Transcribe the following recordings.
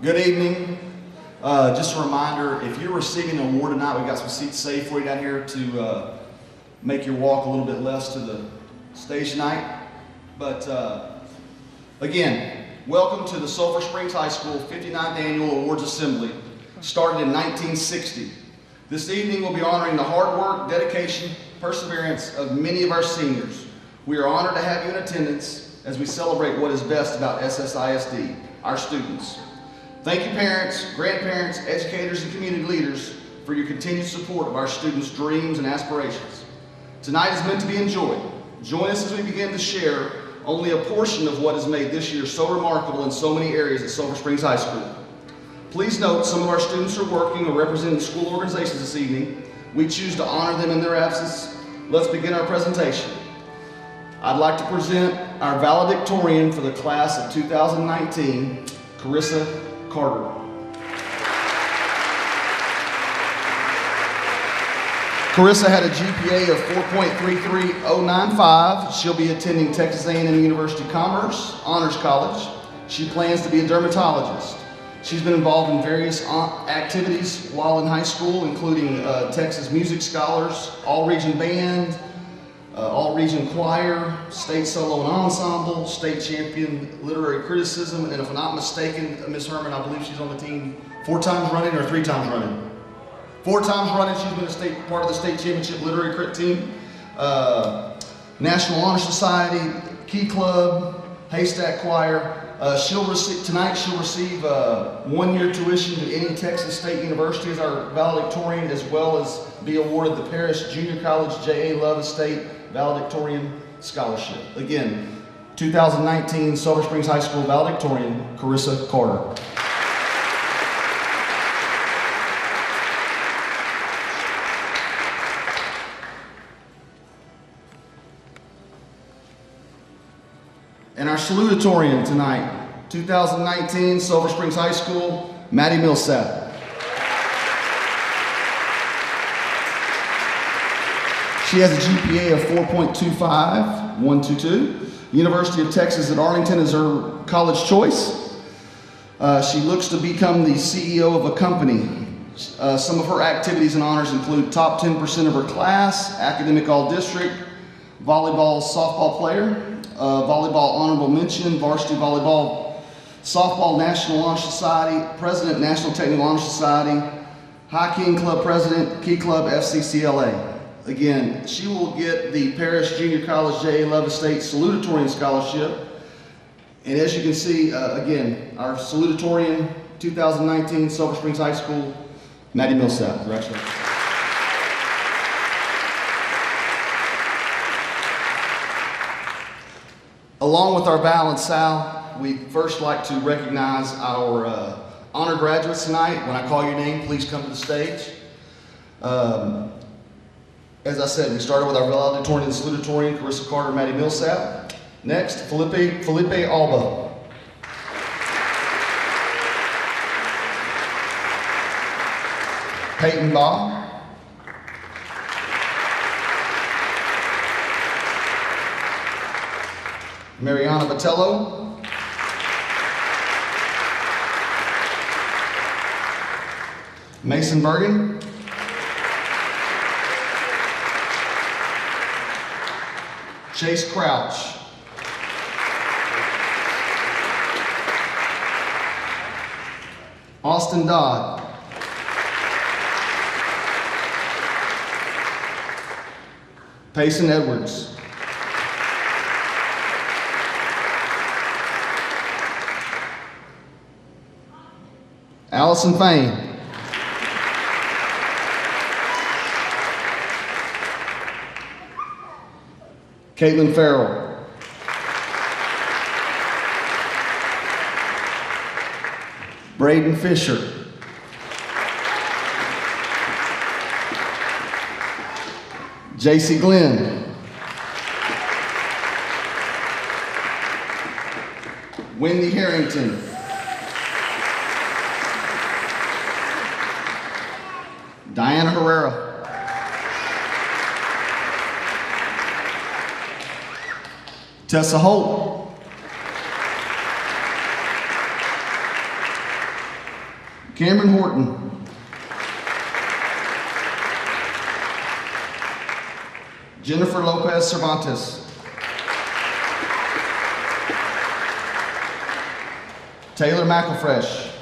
Good evening. Just a reminder, if you're receiving an award tonight, we've got some seats saved for you down here to make your walk a little bit less to the stage tonight. But again, welcome to the Sulphur Springs High School 59th Annual Awards Assembly, started in 1960. This evening we'll be honoring the hard work, dedication, perseverance of many of our seniors. We are honored to have you in attendance as we celebrate what is best about SSISD, our students. Thank you parents, grandparents, educators, and community leaders for your continued support of our students' dreams and aspirations. Tonight is meant to be enjoyed. Join us as we begin to share only a portion of what has made this year so remarkable in so many areas at Sulphur Springs High School. Please note some of our students are working or representing school organizations this evening. We choose to honor them in their absence. Let's begin our presentation. I'd like to present our valedictorian for the class of 2019, Carissa Carter. Carissa had a GPA of 4.33095. She'll be attending Texas A&M University Commerce Honors College. She plans to be a dermatologist. She's been involved in various activities while in high school, including Texas Music Scholars, All-Region Band, All-Region Choir, State Solo and Ensemble, State Champion Literary Criticism, and if I'm not mistaken, Ms. Herman, I believe she's on the team 4 times running or 3 times running? 4 times running. She's been part of the State Championship Literary Crit team, National Honor Society, Key Club, Haystack Choir. Tonight she'll receive 1-year tuition to any Texas State University as our valedictorian, as well as be awarded the Paris Junior College J.A. Love Estate Valedictorian Scholarship. Again, 2019 Sulphur Springs High School valedictorian, Carissa Carter. And our salutatorian tonight, 2019 Sulphur Springs High School, Maddie Millsap. She has a GPA of 4.25122. University of Texas at Arlington is her college choice. She looks to become the CEO of a company. Some of her activities and honors include top 10% of her class, academic all-district, volleyball softball player, volleyball honorable mention, varsity volleyball, softball National Honor Society, president National Technical Honor Society, High King Club president, Key Club FCCLA. Again, she will get the Paris Junior College J.A. Love Estate Salutatorian Scholarship. And as you can see, again, our salutatorian 2019 Sulphur Springs High School, Maddie Millsap. Congratulations. Along with our Val and Sal, we'd first like to recognize our honor graduates tonight. When I call your name, please come to the stage. As I said, we started with our valedictorian and salutatorian, Carissa Carter, Maddie Millsap. Next, Felipe Alba. Peyton Baugh. Mariana Botello. Mason Bergen. Chase Crouch. Austin Dodd. Payson Edwards. Allison Fain. Caitlin Farrell. Braden Fisher. JC Glenn. Wendy Harrington. Diana Herrera. Tessa Holt. Cameron Horton. Jennifer Lopez Cervantes. Taylor McElfresh.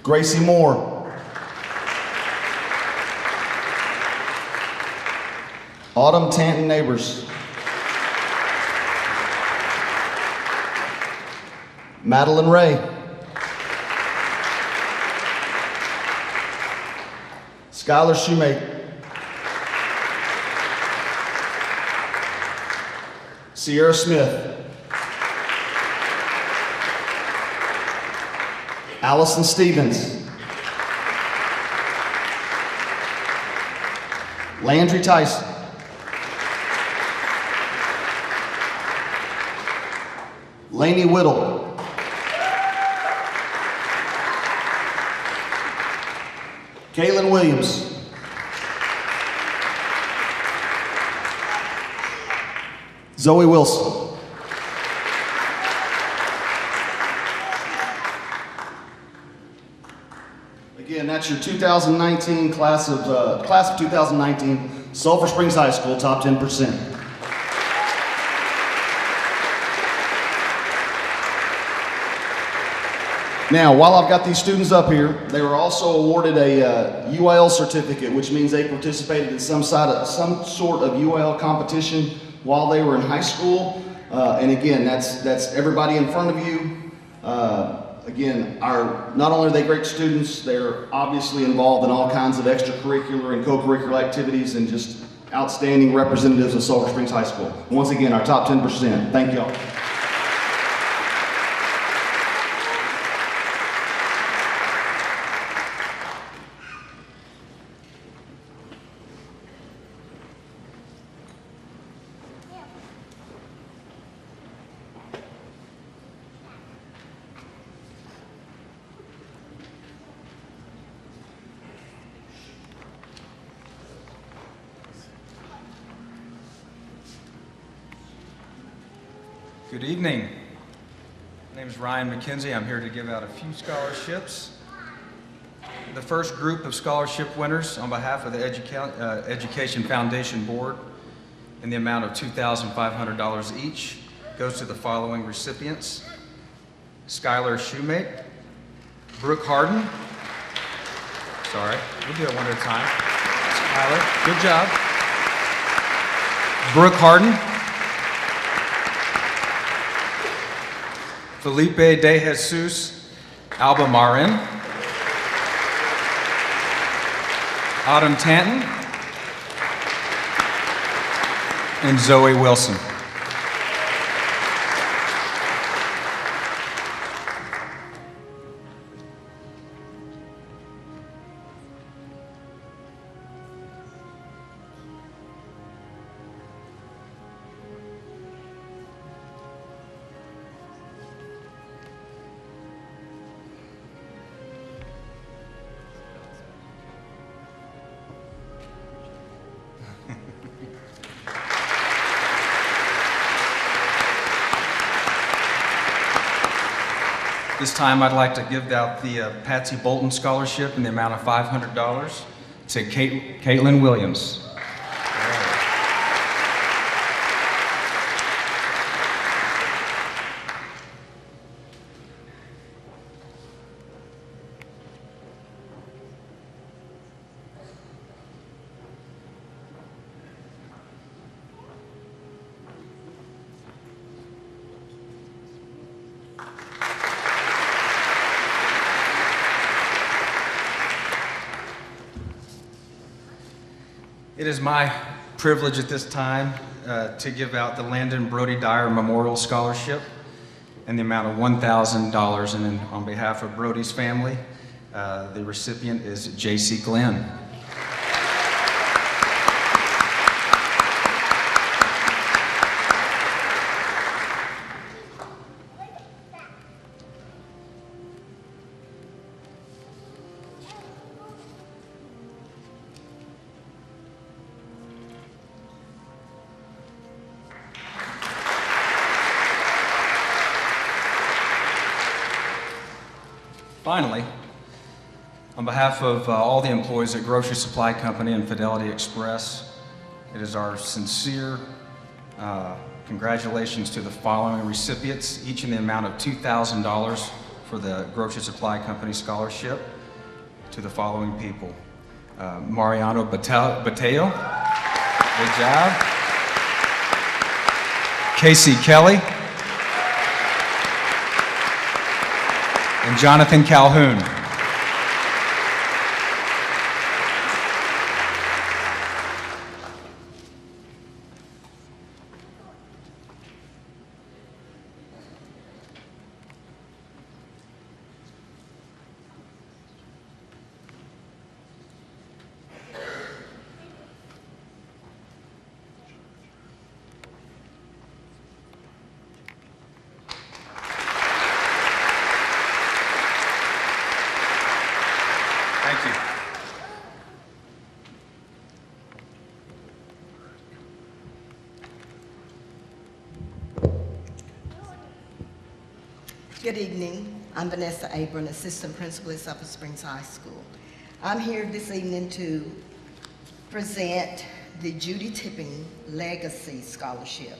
Gracie Moore. Autumn Tanton Neighbors. Madeline Ray. Skylar Shoemate. Sierra Smith. Allison Stevens. Landry Tyson. Laney Whittle. Kaylin Williams. Zoe Wilson. Again, that's your 2019 class of 2019 Sulphur Springs High School top 10%. Now, while I've got these students up here, they were also awarded a UIL certificate, which means they participated in some sort of UIL competition while they were in high school. And again, that's everybody in front of you. Again, not only are they great students, they're obviously involved in all kinds of extracurricular and co-curricular activities and just outstanding representatives of Sulphur Springs High School. Once again, our top 10%. Thank y'all. Good evening. My name is Ryan McKenzie. I'm here to give out a few scholarships. The first group of scholarship winners on behalf of the Education Foundation Board in the amount of $2,500 each goes to the following recipients: Skylar Shoemate, Brooke Harden. Sorry, we'll do it one at a time. Skylar, good job. Brooke Harden. Felipe De Jesus Albamarin, Autumn Tanton, and Zoe Wilson. This time I'd like to give out the Patsy Bolton Scholarship in the amount of $500 to Caitlin Williams. It is my privilege at this time to give out the Landon Brody Dyer Memorial Scholarship in the amount of $1,000. And on behalf of Brody's family, the recipient is J.C. Glenn. Finally, on behalf of all the employees at Grocery Supply Company and Fidelity Express, it is our sincere congratulations to the following recipients, each in the amount of $2,000 for the Grocery Supply Company Scholarship, to the following people. Mariano Bateo, good job. Casey Kelly. And Jonathan Calhoun. Thank you. Good evening. I'm Vanessa Abram, Assistant Principal at Sulphur Springs High School. I'm here this evening to present the Judy Tipping Legacy Scholarship.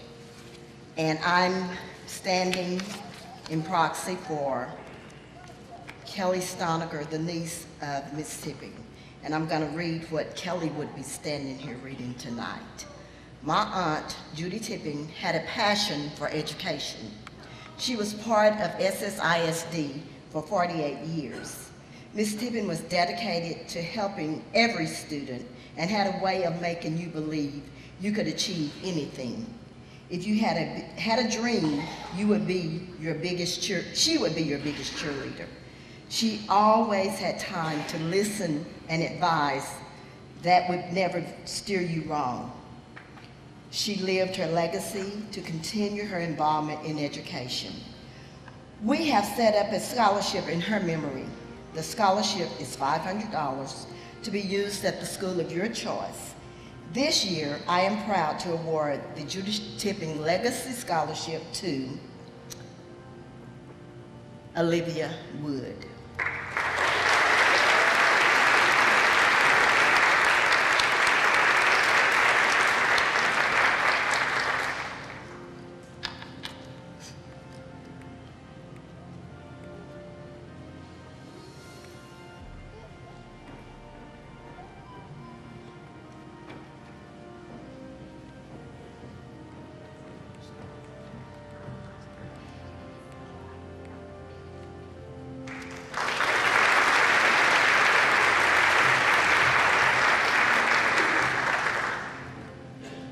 And I'm standing in proxy for Kelly Stonecker, the niece of Miss Tipping. And I'm going to read what Kelly would be standing here reading tonight. My aunt, Judy Tipping, had a passion for education. She was part of SSISD for 48 years. Miss Tipping was dedicated to helping every student and had a way of making you believe you could achieve anything. If you had a dream, you would be your biggest she would be your biggest cheerleader. She always had time to listen and advise that would never steer you wrong. She lived her legacy to continue her involvement in education. We have set up a scholarship in her memory. The scholarship is $500 to be used at the school of your choice. This year, I am proud to award the Judy Tipping Legacy Scholarship to Olivia Wood.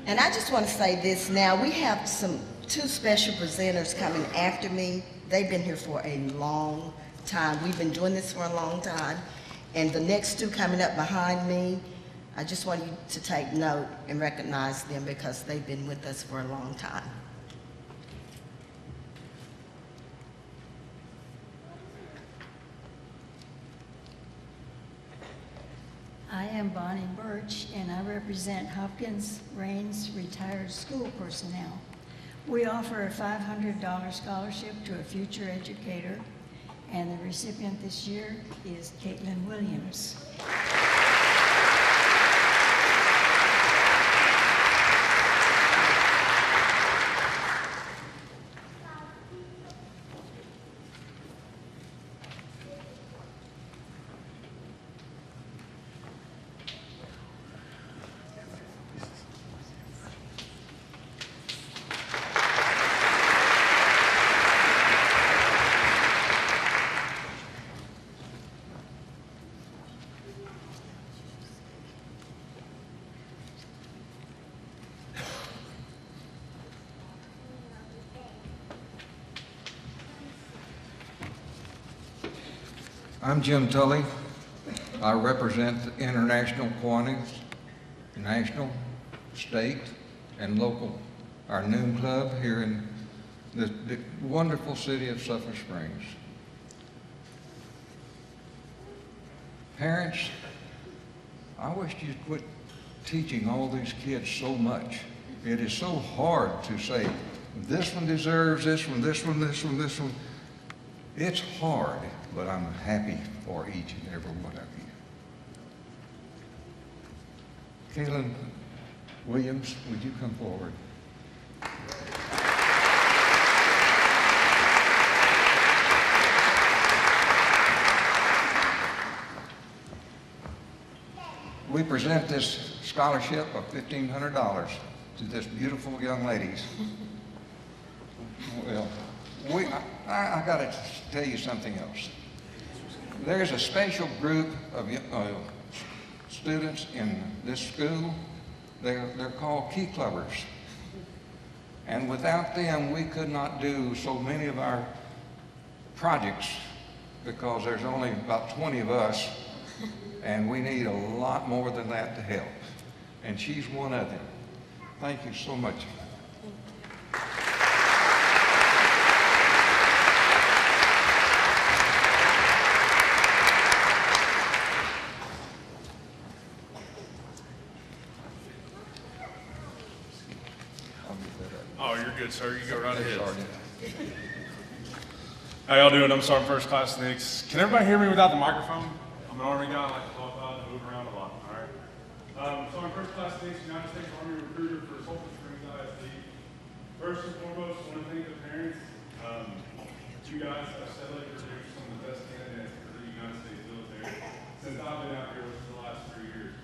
And I just want to say this now, we have two special presenters coming after me. They've been here for a long time. We've been doing this for a long time. And the next two coming up behind me, I just want you to take note and recognize them because they've been with us for a long time. I am Bonnie Birch, and I represent Hopkins Raines Retired School Personnel. We offer a $500 scholarship to a future educator, and the recipient this year is Caitlin Williams. I'm Jim Tully. I represent the international Kiwanis, national, state, and local, our noon club here in the wonderful city of Sulphur Springs. Parents, I wish you'd quit teaching all these kids so much. It is so hard to say, this one deserves this one, this one, this one, this one. It's hard, but I'm happy for each and every one of you. Kaylin Williams, would you come forward? We present this scholarship of $1,500 to this beautiful young lady. Well, I got to tell you something else. There's a special group of students in this school. They're called key clubbers. And without them, we could not do so many of our projects because there's only about 20 of us, and we need a lot more than that to help. And she's one of them. Thank you so much. Oh, you're good, sir. You go right ahead. Sergeant. How y'all doing? I'm Sergeant First Class Nix. Can everybody hear me without the microphone? I'm an Army guy. I like to talk loud and move around a lot. All right. So I'm First Class Nix, United States Army recruiter for Sulphur ISD. First and foremost, I want to thank the parents. You guys have steadily produced some of the best candidates for the United States military since I've been out here, which is the last 3 years.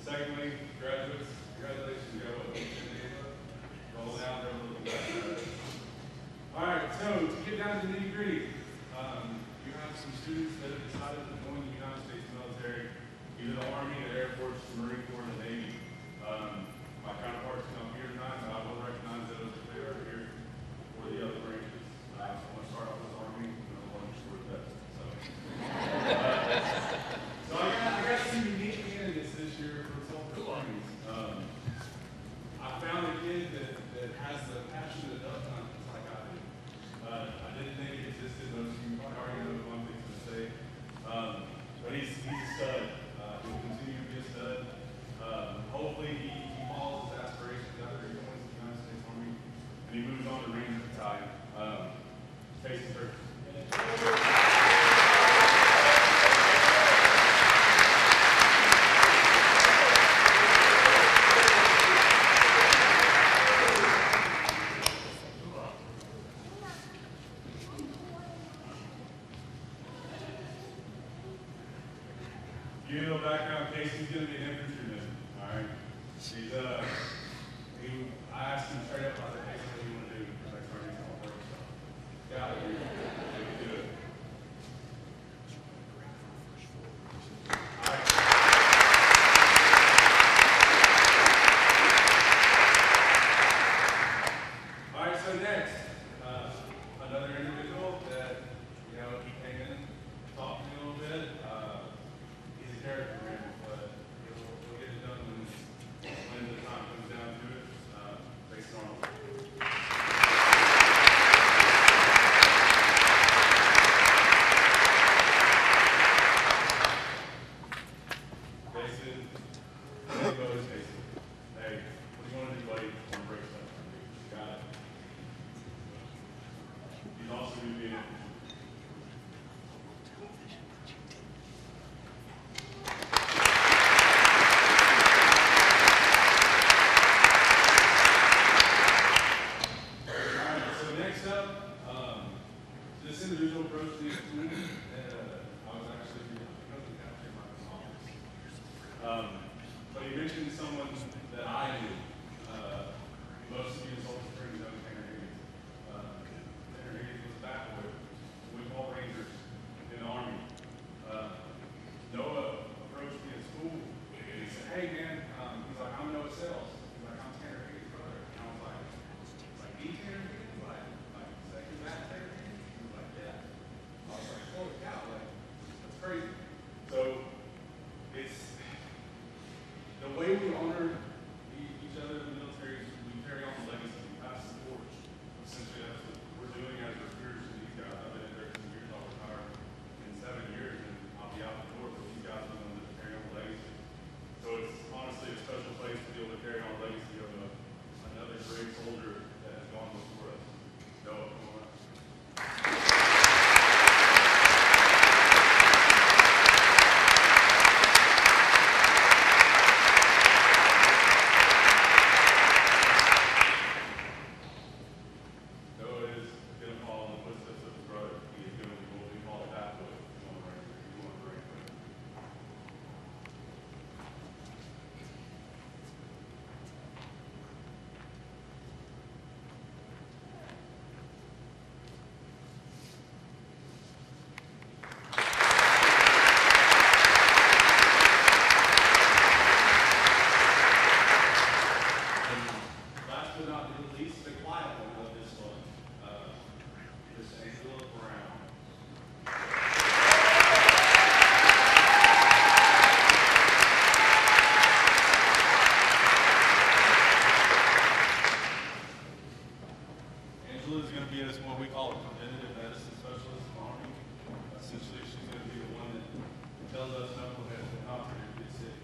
Secondly, graduates, congratulations. You got what? Roll down there a little bit. All right, so to get down to the nitty-gritty, you have some students that have decided to join the United States military, either the Army, the Air Force, the Marine Corps, or the Navy. My counterparts come here tonight, but I will recognize those if they are here for the other branches. So I'm going to start off with Army, and then I'll lunch toward that. So I got some unique candidates this year for Sulphur Armies. I found a kid that has the passion that does not like I do. I didn't think it existed. Most of you probably already know who I'm fixing to say. But he's a stud. He'll continue to be a stud. Hopefully he follows his aspirations after he joins the United States Army and he moves on to Ranger Battalion. Casey, sir. Give you a little background, Casey's going to be an infantryman, all right? He's, I asked him straight up, I said, Casey, what do you want to do? He's like, Sergeant, I want to work stuff. Got it, dude. You can do it. All right. All right, so next, another individual that, you know, he came in, talked to me a little bit. He's a character, man, but he'll get it done when the time comes down to it, based on Jason, hey, Jason. Hey, what do you want to do, buddy? I want to break stuff. Got it. He's also going to be an this individual approached me at school, and I was actually in my office. But he mentioned someone that I knew. Most of you in Sulphur Springs know Tanner Higgins. Tanner Higgins was a bat boy with all Rangers in the Army. Noah approached me at school, and he said, hey man, he's like, I'm Noah Sales. He's like, I'm Tanner Higgins' brother. And I was like me Tanner Higgins? Like second bat Tanner Higgins? He was like, yeah. I was like, holy cow, like, that's crazy. So, it's the way we honor each other to be what we call a preventative medicine specialist in the Army. Essentially, she's going to be the one that tells us knuckleheads that not to get sick.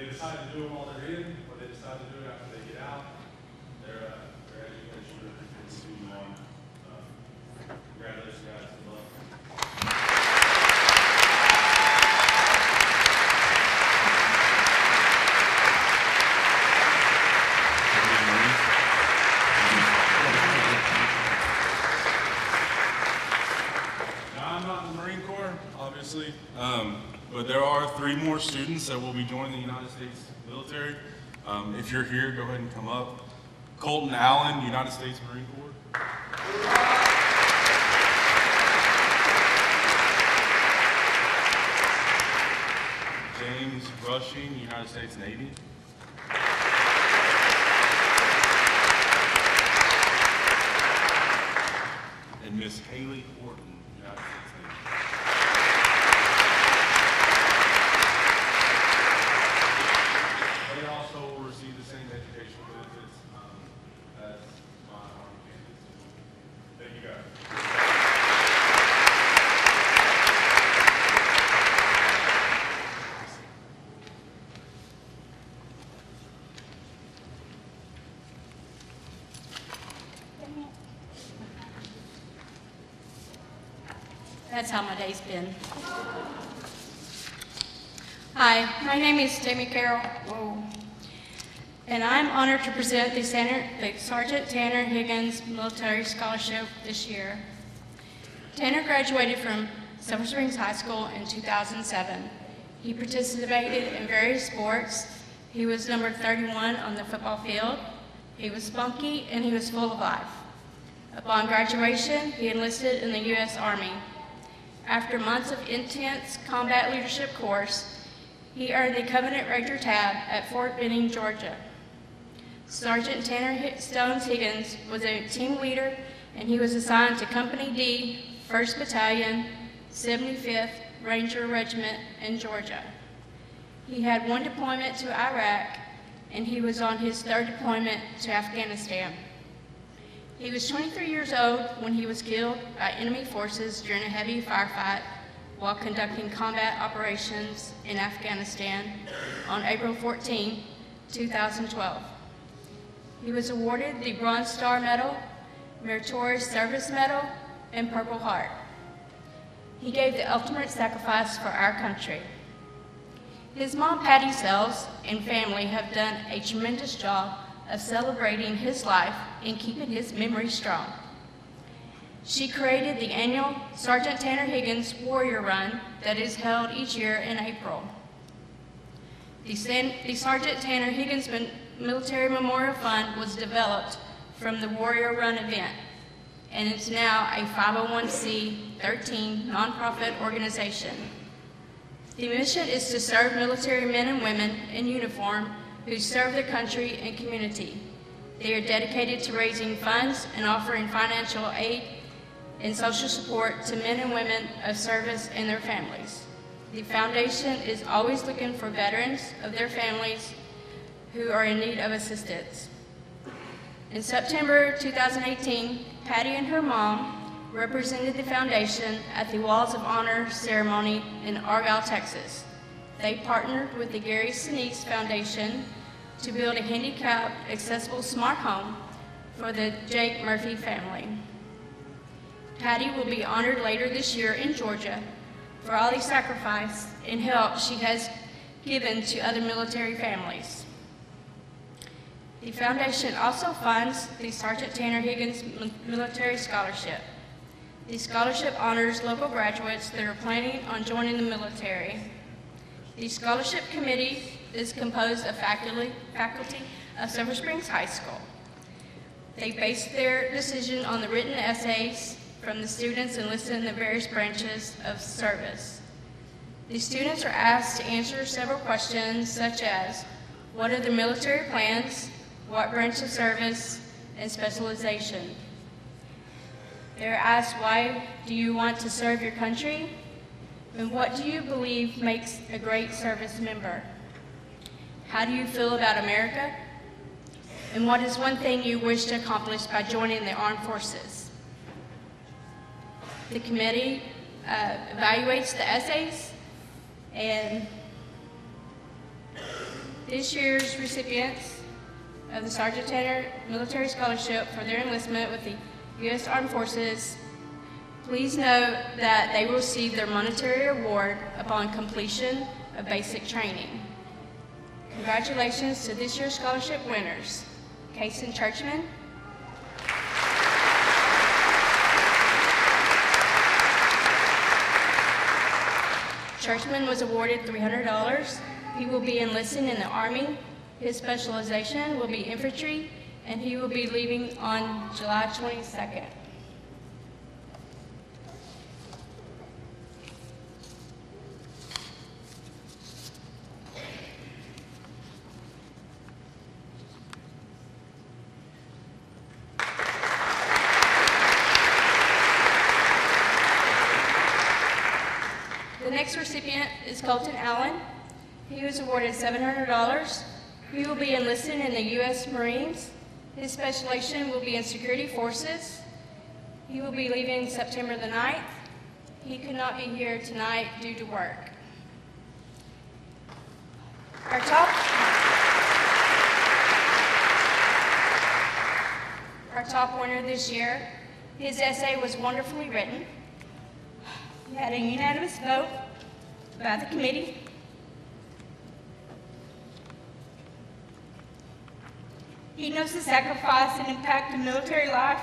Decide to do them while they're in, or they decide to do it after they get out, their education will continue on. Congratulations, guys. Good luck. Now, I'm not in the Marine Corps, obviously. But there are 3 more students that will be joining the United States military. If you're here, go ahead and come up. Colton Allen, United States Marine Corps. James Rushing, United States Navy. And Miss Haley Horton, United States Navy. They also will receive the same educational benefits as my Army candidates. Thank you, guys. That's how my day's been. Hi, my name is Tammy Carroll, and I'm honored to present the Sergeant Tanner Higgins Military Scholarship this year. Tanner graduated from Sulphur Springs High School in 2007. He participated in various sports. He was number 31 on the football field. He was spunky and he was full of life. Upon graduation, he enlisted in the U.S. Army. After months of intense combat leadership course, he earned the Covenant Ranger tab at Fort Benning, Georgia. Sergeant Tanner Stones Higgins was a team leader, and he was assigned to Company D, 1st Battalion, 75th Ranger Regiment in Georgia. He had 1 deployment to Iraq, and he was on his 3rd deployment to Afghanistan. He was 23 years old when he was killed by enemy forces during a heavy firefight while conducting combat operations in Afghanistan on April 14, 2012. He was awarded the Bronze Star Medal, Meritorious Service Medal, and Purple Heart. He gave the ultimate sacrifice for our country. His mom, Patty Sells, and family have done a tremendous job of celebrating his life and keeping his memory strong. She created the annual Sergeant Tanner Higgins Warrior Run that is held each year in April. The Sergeant Tanner Higgins Military Memorial Fund was developed from the Warrior Run event, and it's now a 501c13 nonprofit organization. The mission is to serve military men and women in uniform who serve their country and community. They are dedicated to raising funds and offering financial aid and social support to men and women of service and their families. The foundation is always looking for veterans of their families who are in need of assistance. In September 2018, Patty and her mom represented the foundation at the Walls of Honor ceremony in Argyle, Texas. They partnered with the Gary Sinise Foundation to build a handicapped, accessible smart home for the Jake Murphy family. Patty will be honored later this year in Georgia for all the sacrifice and help she has given to other military families. The foundation also funds the Sergeant Tanner Higgins Military Scholarship. The scholarship honors local graduates that are planning on joining the military. The scholarship committee is composed of faculty of Sulphur Springs High School. They base their decision on the written essays from the students enlisted in the various branches of service. The students are asked to answer several questions such as, what are the military plans, what branch of service, and specialization. They're asked, why do you want to serve your country? And what do you believe makes a great service member? How do you feel about America? And what is one thing you wish to accomplish by joining the armed forces? The committee evaluates the essays, and this year's recipients of the Sergeant Tanner Military Scholarship for their enlistment with the U.S. Armed Forces, please note that they will receive their monetary award upon completion of basic training. Congratulations to this year's scholarship winners, Kason Churchman, Churchman was awarded $300. He will be enlisting in the Army. His specialization will be infantry, and he will be leaving on July 22nd. The next recipient is Colton Allen. He was awarded $700. He will be enlisted in the U.S. Marines. His specialization will be in security forces. He will be leaving September the 9th. He could not be here tonight due to work. Our top winner this year, his essay was wonderfully written. He had a unanimous vote by the committee. He knows the sacrifice and impact of military life.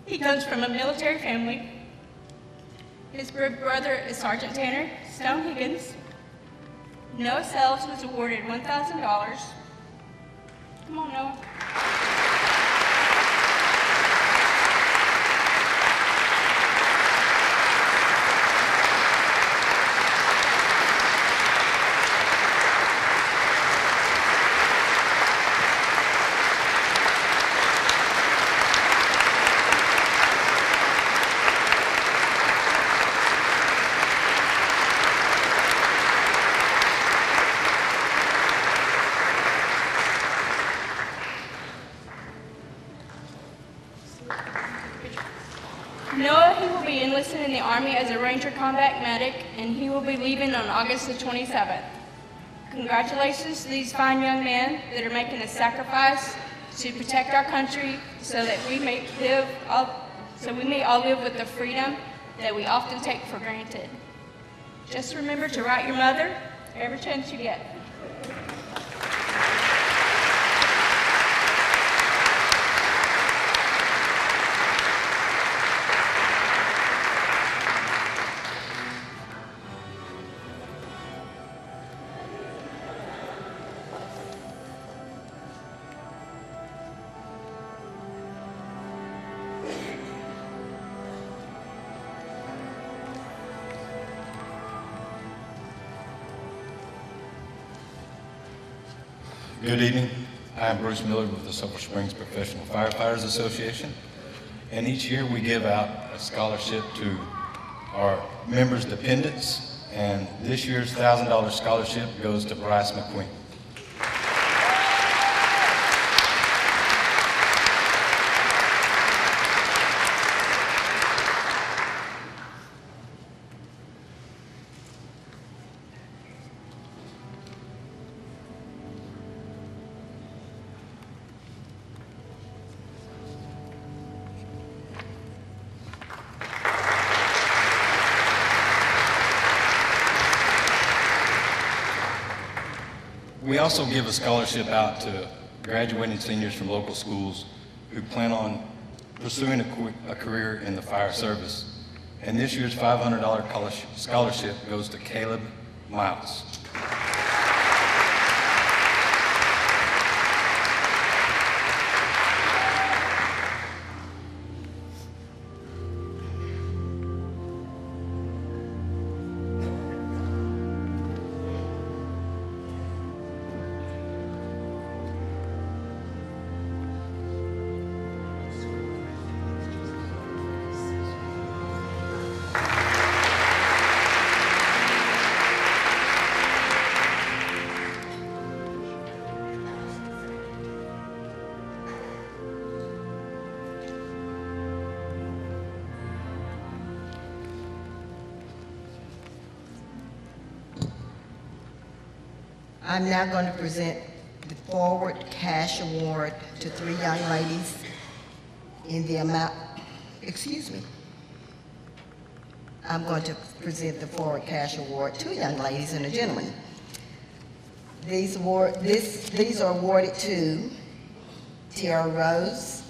He comes from a military family. His brother is Sergeant Tanner Stone Higgins. Noah Sells was awarded $1,000. Come on, Noah. Noah, he will be enlisted in the Army as a Ranger Combat Medic, and he will be leaving on August the 27th. Congratulations to these fine young men that are making a sacrifice to protect our country so that we may all live with the freedom that we often take for granted. Just remember to write your mother every chance you get. Good evening. I'm Bruce Miller with the Sulphur Springs Professional Firefighters Association. And each year we give out a scholarship to our members' dependents. And this year's $1,000 scholarship goes to Bryce McQueen. also give a scholarship out to graduating seniors from local schools who plan on pursuing a career in the fire service. And this year's $500 scholarship goes to Caleb Miles. I'm now going to present the Forward Cash Award to 3 young ladies in the amount, I'm going to present the Forward Cash Award, 2 young ladies and a gentleman. These are awarded to Tiara Rose,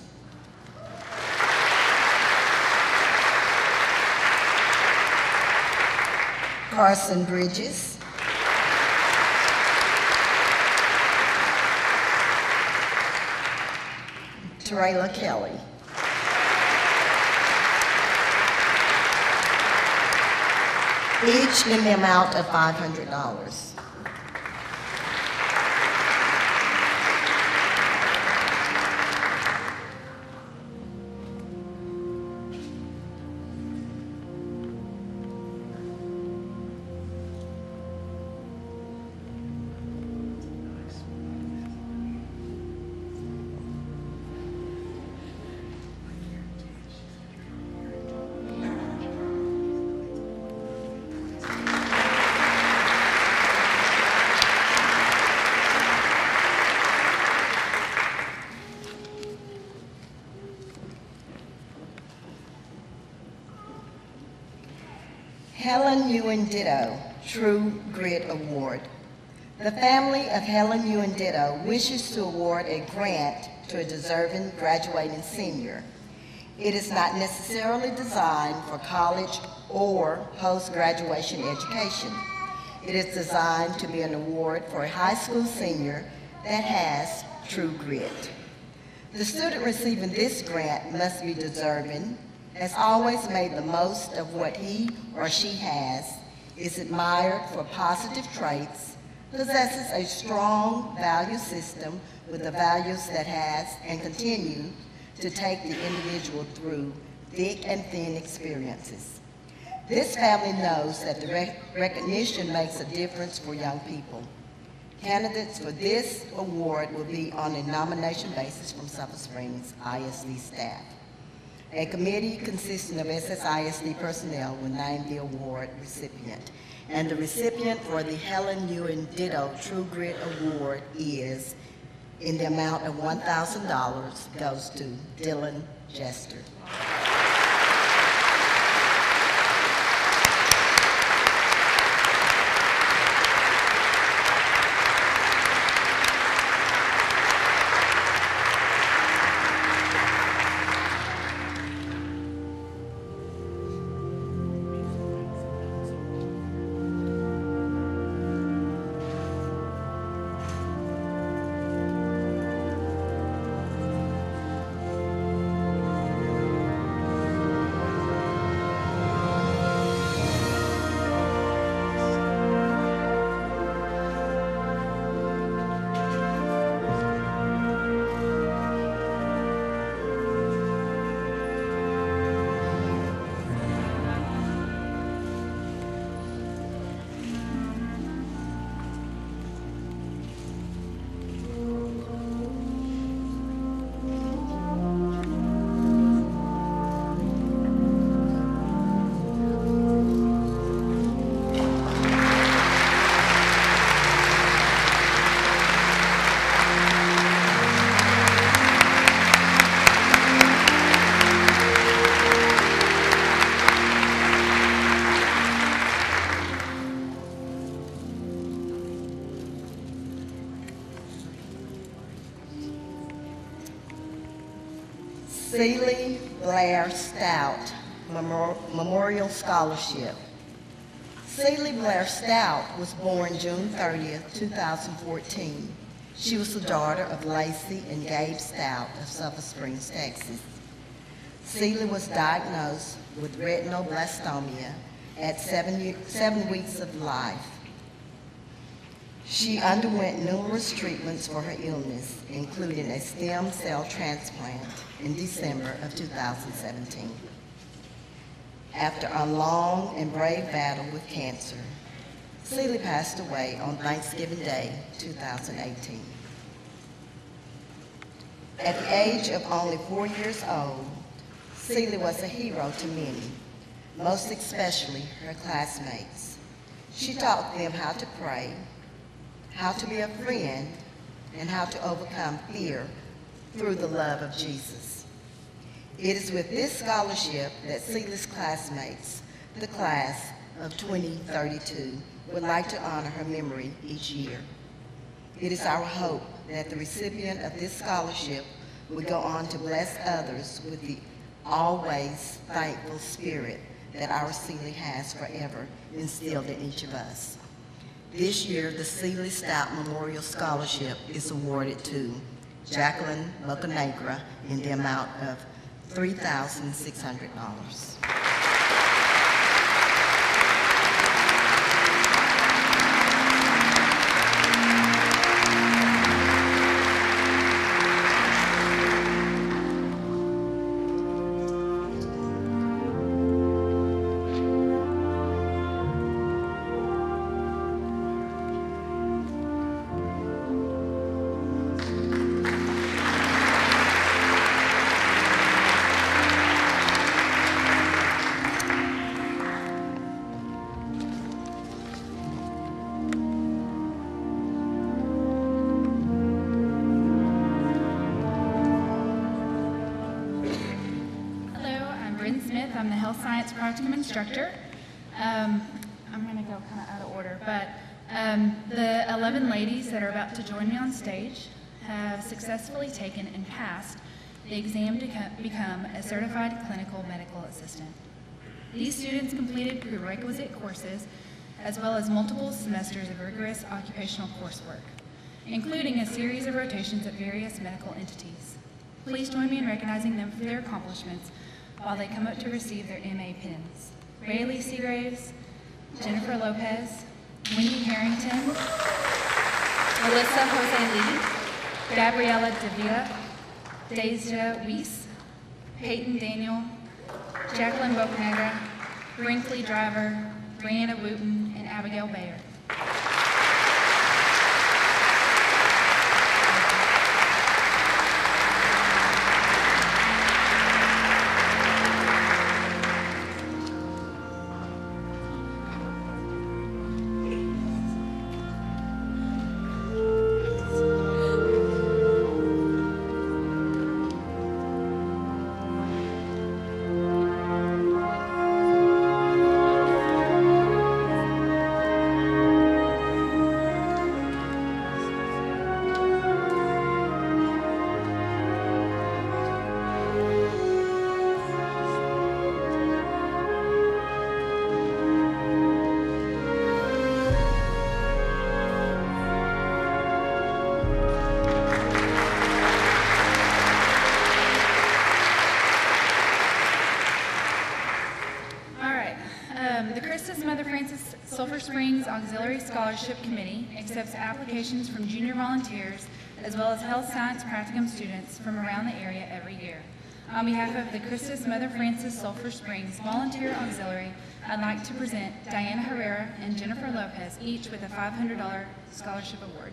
Carson Bridges, Trayla Kelly. Each in the amount of $500. Helen Ewan Ditto, True Grit Award. The family of Helen Ewan Ditto wishes to award a grant to a deserving graduating senior. It is not necessarily designed for college or post-graduation education. It is designed to be an award for a high school senior that has true grit. The student receiving this grant must be deserving, has always made the most of what he or she has, is admired for positive traits, possesses a strong value system with the values that has and continue to take the individual through thick and thin experiences. This family knows that the recognition makes a difference for young people. Candidates for this award will be on a nomination basis from Sulphur Springs ISD staff. A committee consisting of SSISD personnel will name the award recipient. And the recipient for the Helen Ewan Ditto True Grit Award is, in the amount of $1,000, goes to Dylan Jester. Celie Blair Stout Memorial Scholarship. Celie Blair Stout was born June 30th, 2014. She was the daughter of Lacey and Gabe Stout of Sulphur Springs, Texas. Celie was diagnosed with retinoblastomia at 7 weeks of life. She underwent numerous treatments for her illness, including a stem cell transplant in December of 2017. After a long and brave battle with cancer, Celie passed away on Thanksgiving Day, 2018. At the age of only 4 years old, Celie was a hero to many, most especially her classmates. She taught them how to pray, how to be a friend, and how to overcome fear through the love of Jesus. It is with this scholarship that Celie's classmates, the class of 2032, would like to honor her memory each year. It is our hope that the recipient of this scholarship will go on to bless others with the always thankful spirit that our Celie has forever instilled in each of us. This year, the Celie Stout Memorial Scholarship is awarded to Jacqueline Bocanegra in the amount of $3,600. I'm the health science practicum instructor. I'm going to go kind of out of order, but the 11 ladies that are about to join me on stage have successfully taken and passed the exam to become a certified clinical medical assistant. These students completed prerequisite courses as well as multiple semesters of rigorous occupational coursework, including a series of rotations at various medical entities. Please join me in recognizing them for their accomplishments while they come up to receive their MA pins. Rayleigh Seagraves, Jennifer Lopez, Wendy Harrington, Melissa Jose Lee, Gabriela Davila, Deja Weiss, Peyton Daniel, Jacqueline Bocanegra, Brinkley Driver, Brianna Wooten, and Abigail Bayer. Sulphur Springs Auxiliary Scholarship Committee accepts applications from junior volunteers as well as health science practicum students from around the area every year. On behalf of the Christus Mother Francis Sulphur Springs Volunteer Auxiliary, I'd like to present Diana Herrera and Jennifer Lopez, each with a $500 scholarship award.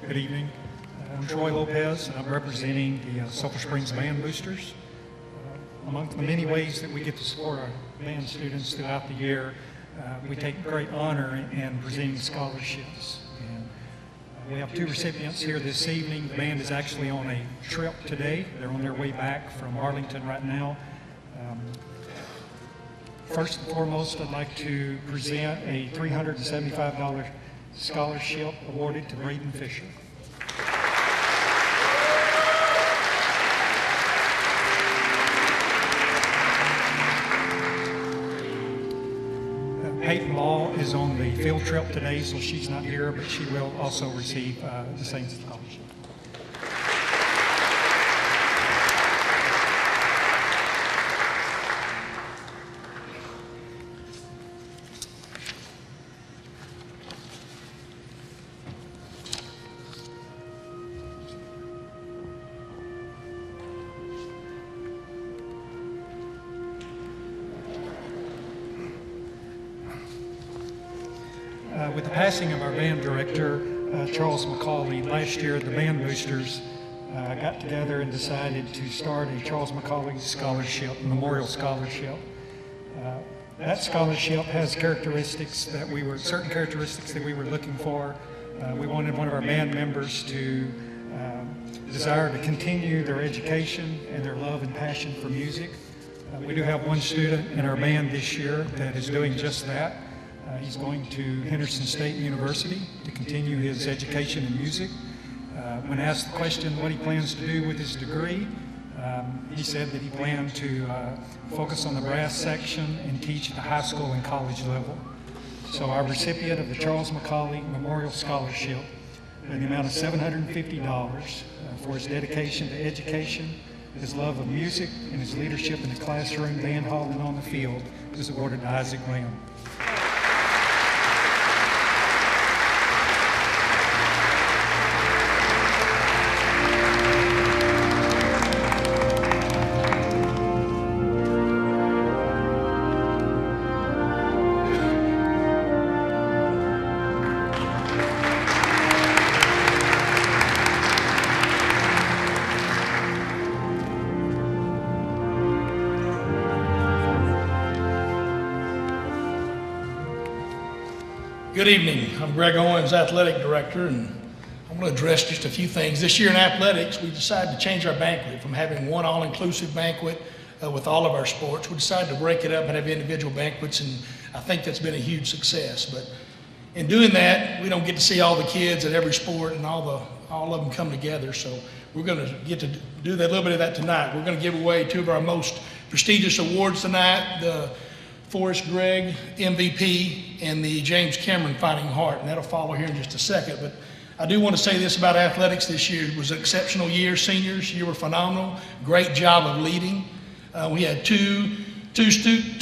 Good evening. I'm Troy Lopez, and I'm representing the Sulphur Springs Band Boosters. Among the many ways that we get to support our band students throughout the year, we take great honor in presenting scholarships. And we have 2 recipients here this evening. The band is actually on a trip today. They're on their way back from Arlington right now. First and foremost, I'd like to present a $375 scholarship awarded to Braden Fisher. Peyton Law is on the field trip today, so she's not here, but she will also receive the same scholarship. With the passing of our band director, Charles McCauley, last year the band boosters got together and decided to start a Charles McCauley Scholarship, Memorial Scholarship. That scholarship has certain characteristics that we were looking for. We wanted one of our band members to desire to continue their education and their love and passion for music. We do have one student in our band this year that is doing just that. He's going to Henderson State University to continue his education in music. When asked the question what he plans to do with his degree, he said that he planned to focus on the brass section and teach at the high school and college level. So our recipient of the Charles McCauley Memorial Scholarship in the amount of $750 for his dedication to education, his love of music, and his leadership in the classroom, band hall, and on the field is awarded to Isaac Lamb. Good evening. I'm Greg Owens, Athletic Director, and I'm going to address just a few things. This year in athletics, we decided to change our banquet from having one all-inclusive banquet with all of our sports. We decided to break it up and have individual banquets, and I think that's been a huge success. But in doing that, we don't get to see all the kids at every sport and all of them come together. So we're going to get to do that, a little bit of that tonight. We're going to give away 2 of our most prestigious awards tonight, the Forrest Gregg MVP and the James Cameron Fighting Heart, and that'll follow here in just a second. But I do want to say this about athletics this year. It was an exceptional year. Seniors, you were phenomenal. Great job of leading. We had two student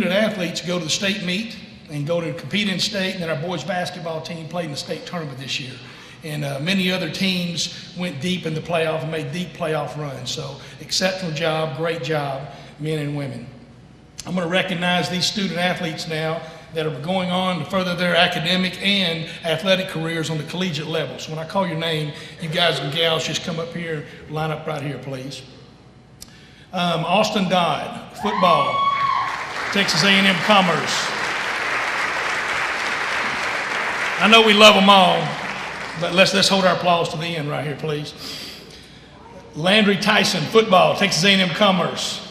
athletes go to the state meet and go to compete in state, and then our boys basketball team played in the state tournament this year. And many other teams went deep in the playoff and made deep playoff runs. So exceptional job, great job, men and women. I'm going to recognize these student athletes now that are going on to further their academic and athletic careers on the collegiate level. So when I call your name, you guys and gals just come up here, line up right here, please. Austin Dodd, football, Texas A&M Commerce. I know we love them all, but let's hold our applause to the end right here, please. Landry Tyson, football, Texas A&M Commerce.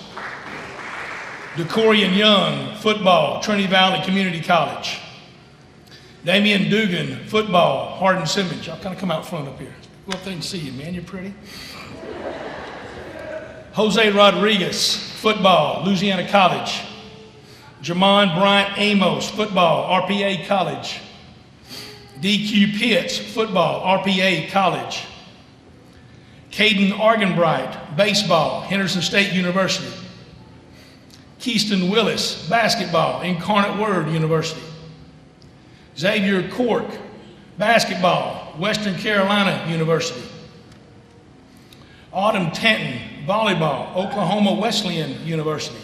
DeCorian Young, football, Trinity Valley Community College. Damian Dugan, football, Hardin-Simmons. Y'all kind of come out front up here. Go up there and see you, man. You're pretty. Jose Rodriguez, football, Louisiana College. Jamon Bryant Amos, football, RPA College. DQ Pitts, football, RPA College. Caden Argenbright, baseball, Henderson State University. Keyston Willis, basketball, Incarnate Word University. Xavier Cork, basketball, Western Carolina University. Autumn Tanton, volleyball, Oklahoma Wesleyan University.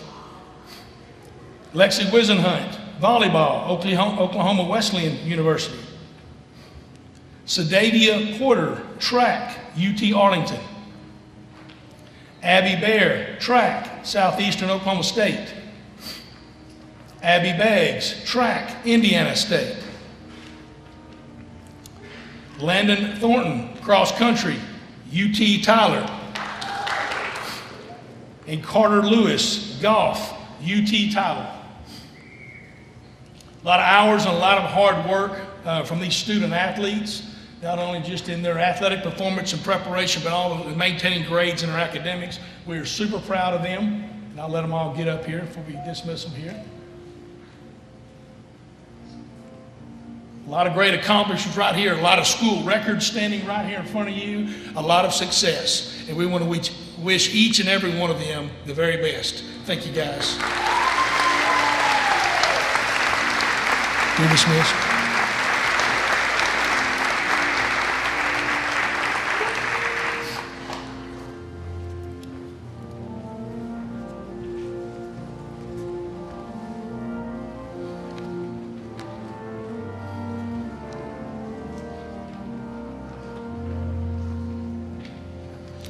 Lexi Wisenhunt, volleyball, Oklahoma Wesleyan University. Sadavia Porter, track, UT Arlington. Abby Bear, track, Southeastern Oklahoma State. Abby Baggs, track, Indiana State. Landon Thornton, cross country, UT Tyler. And Carter Lewis, golf, UT Tyler. A lot of hours and a lot of hard work from these student athletes, not only just in their athletic performance and preparation, but all of maintaining grades in their academics. We are super proud of them, and I'll let them all get up here before we dismiss them here. A lot of great accomplishments right here, a lot of school records standing right here in front of you, a lot of success. And we want to wish each and every one of them the very best. Thank you, guys. You're dismissed.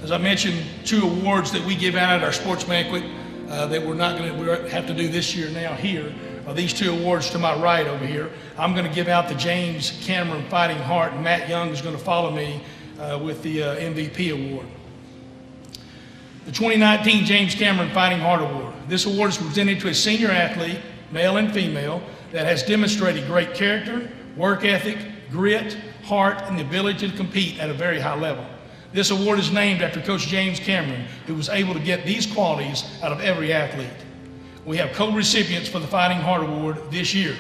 As I mentioned, 2 awards that we give out at our sports banquet that we have to do this year now here are these 2 awards to my right over here. I'm going to give out the James Cameron Fighting Heart, and Matt Young is going to follow me with the MVP award. The 2019 James Cameron Fighting Heart Award. This award is presented to a senior athlete, male and female, that has demonstrated great character, work ethic, grit, heart, and the ability to compete at a very high level. This award is named after Coach James Cameron, who was able to get these qualities out of every athlete. We have co-recipients for the Fighting Heart Award this year.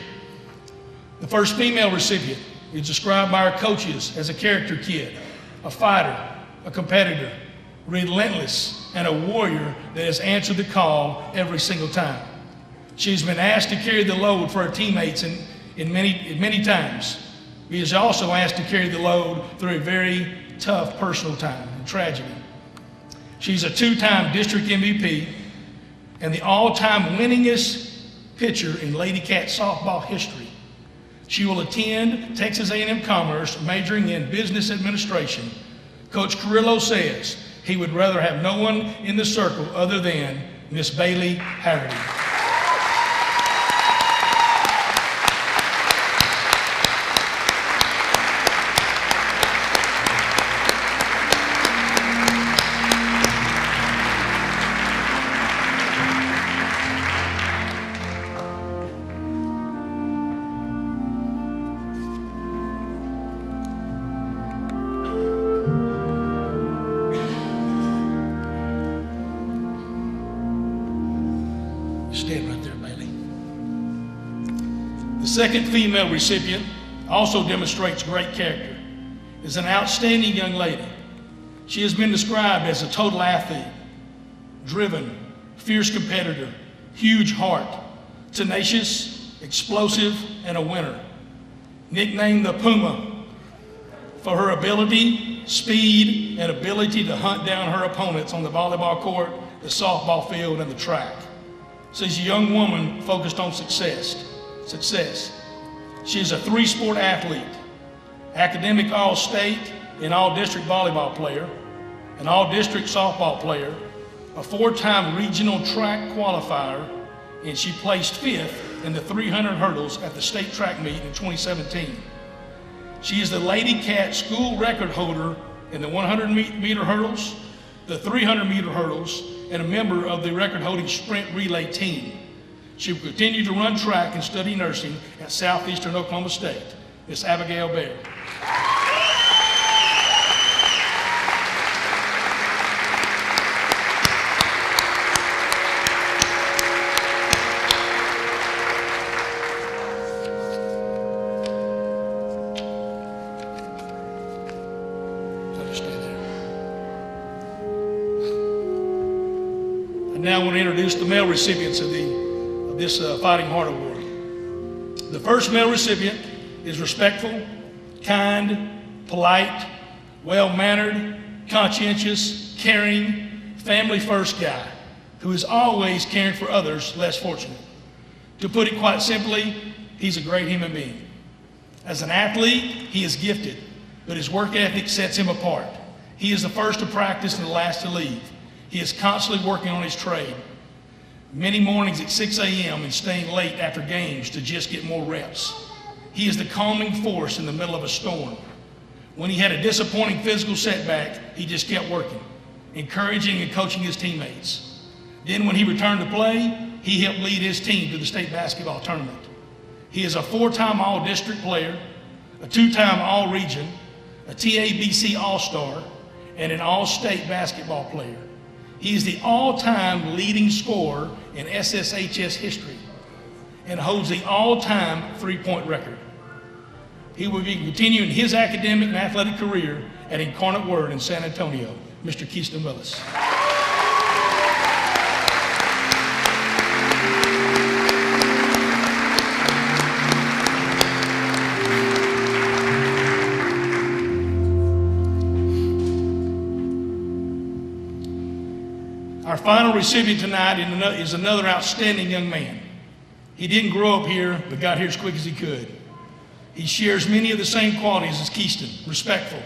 The first female recipient is described by our coaches as a character kid, a fighter, a competitor, relentless, and a warrior that has answered the call every single time. She's been asked to carry the load for her teammates in many times. She is also asked to carry the load through a very tough personal time and tragedy. She's a 2-time district MVP and the all-time winningest pitcher in Lady Cat softball history. She will attend Texas A&M Commerce, majoring in business administration. Coach Carrillo says he would rather have no one in the circle other than Miss Bailey Harity. Stand right there, Bailey. The second female recipient also demonstrates great character. Is an outstanding young lady. She has been described as a total athlete, driven, fierce competitor, huge heart, tenacious, explosive, and a winner. Nicknamed the Puma for her ability, speed, and ability to hunt down her opponents on the volleyball court, the softball field, and the track. She's a young woman focused on success. She is a 3-sport athlete, academic all-state and all-district volleyball player, an all-district softball player, a 4-time regional track qualifier, and she placed 5th in the 300 hurdles at the state track meet in 2017. She is the Lady Cat school record holder in the 100-meter hurdles, the 300-meter hurdles, and a member of the record-holding sprint relay team. She will continue to run track and study nursing at Southeastern Oklahoma State. Miss Abigail Bear. Now I want to introduce the male recipients of this Fighting Heart Award. The first male recipient is respectful, kind, polite, well-mannered, conscientious, caring, family-first guy who is always caring for others less fortunate. To put it quite simply, he's a great human being. As an athlete, he is gifted. but his work ethic sets him apart. He is the first to practice and the last to leave. He is constantly working on his trade. Many mornings at 6 a.m. and staying late after games to just get more reps. He is the calming force in the middle of a storm. When he had a disappointing physical setback, he just kept working, encouraging and coaching his teammates. Then when he returned to play, he helped lead his team to the state basketball tournament. He is a 4-time All-District player, a 2-time All-Region, a TABC All-Star, and an All-State basketball player. He is the all-time leading scorer in SSHS history and holds the all-time three-point record. He will be continuing his academic and athletic career at Incarnate Word in San Antonio. Mr. Keyston Willis. Our final recipient tonight is another outstanding young man. He didn't grow up here, but got here as quick as he could. He shares many of the same qualities as Keyston, respectful,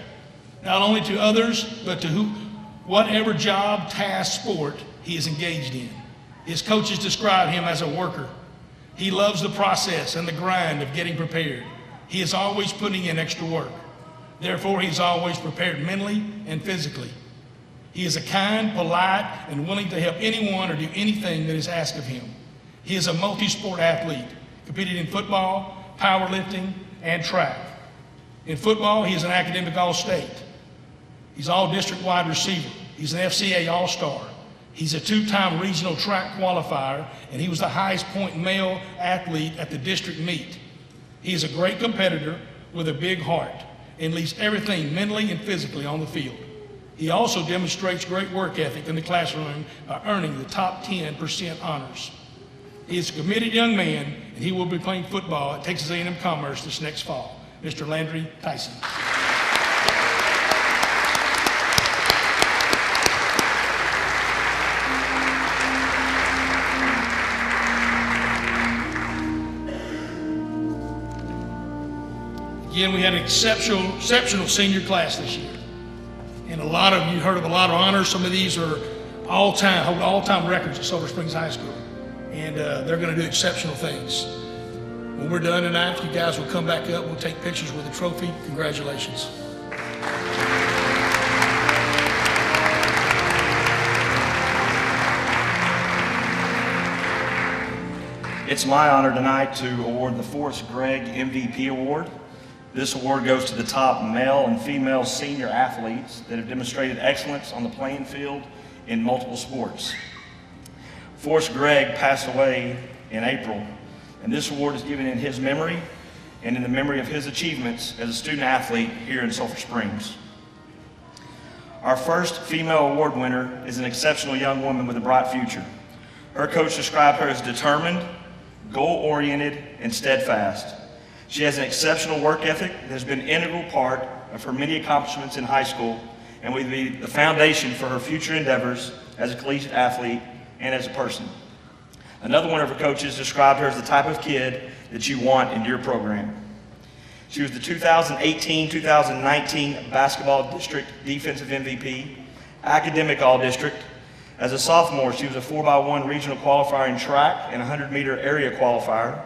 not only to others, but to whatever job, task, sport he is engaged in. His coaches describe him as a worker. He loves the process and the grind of getting prepared. He is always putting in extra work. Therefore, he is always prepared mentally and physically. He is a kind, polite, and willing to help anyone or do anything that is asked of him. He is a multi-sport athlete, competed in football, powerlifting, and track. In football, he is an academic All-State. He's all-district wide receiver. He's an FCA All-Star. He's a 2-time regional track qualifier, and he was the highest point male athlete at the district meet. He is a great competitor with a big heart and leaves everything mentally and physically on the field. He also demonstrates great work ethic in the classroom by earning the top 10% honors. He is a committed young man, and he will be playing football at Texas A&M Commerce this next fall. Mr. Landry Tyson. Again, we had an exceptional senior class this year. And a lot of you heard of a lot of honors. Some of these are hold all-time records at Sulphur Springs High School. And they're going to do exceptional things. When we're done tonight, if you guys will come back up, we'll take pictures with the trophy. Congratulations. It's my honor tonight to award the Forrest Gregg MVP Award. This award goes to the top male and female senior athletes that have demonstrated excellence on the playing field in multiple sports. Forrest Gregg passed away in April, and this award is given in his memory and in the memory of his achievements as a student athlete here in Sulphur Springs. Our first female award winner is an exceptional young woman with a bright future. Her coach described her as determined, goal-oriented, and steadfast. She has an exceptional work ethic that has been an integral part of her many accomplishments in high school and will be the foundation for her future endeavors as a collegiate athlete and as a person. Another one of her coaches described her as the type of kid that you want in your program. She was the 2018-2019 Basketball District Defensive MVP, Academic All-District. As a sophomore, she was a 4x1 regional qualifier in track and a 100-meter area qualifier.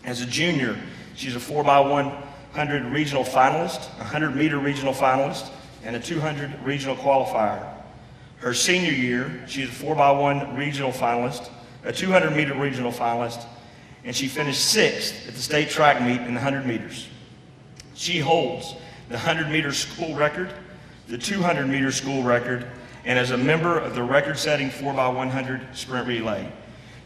As a junior, she's a 4x100 regional finalist, a 100-meter regional finalist, and a 200 regional qualifier. Her senior year, she's a 4x1 regional finalist, a 200-meter regional finalist, and she finished 6th at the state track meet in the 100 meters. She holds the 100-meter school record, the 200-meter school record, and is a member of the record-setting 4x100 sprint relay.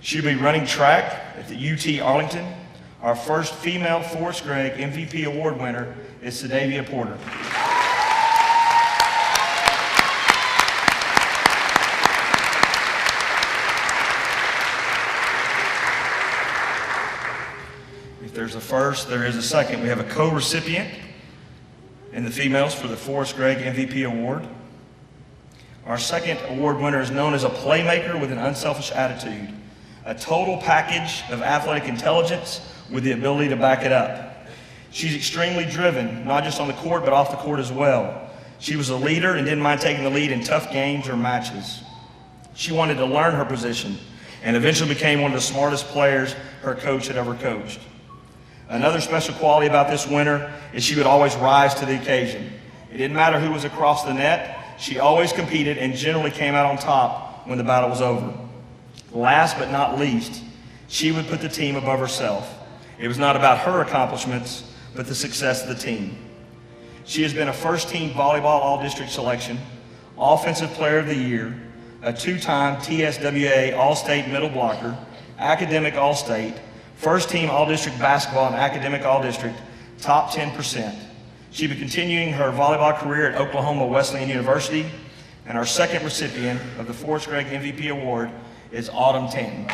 She'll be running track at the UT Arlington. Our first female Forrest Gregg MVP Award winner is Sadavia Porter. If there's a first, there is a second. We have a co-recipient in the females for the Forrest Gregg MVP Award. Our second award winner is known as a playmaker with an unselfish attitude, a total package of athletic intelligence with the ability to back it up. She's extremely driven, not just on the court, but off the court as well. She was a leader and didn't mind taking the lead in tough games or matches. She wanted to learn her position and eventually became one of the smartest players her coach had ever coached. Another special quality about this winner is she would always rise to the occasion. It didn't matter who was across the net, she always competed and generally came out on top when the battle was over. Last but not least, she would put the team above herself. It was not about her accomplishments, but the success of the team. She has been a first-team volleyball all-district selection, Offensive Player of the Year, a two-time TSWA All-State Middle Blocker, Academic All-State, first-team All-District Basketball and Academic All-District, top 10%. She'll be continuing her volleyball career at Oklahoma Wesleyan University, and our second recipient of the Forrest Gregg MVP Award is Autumn Tanton.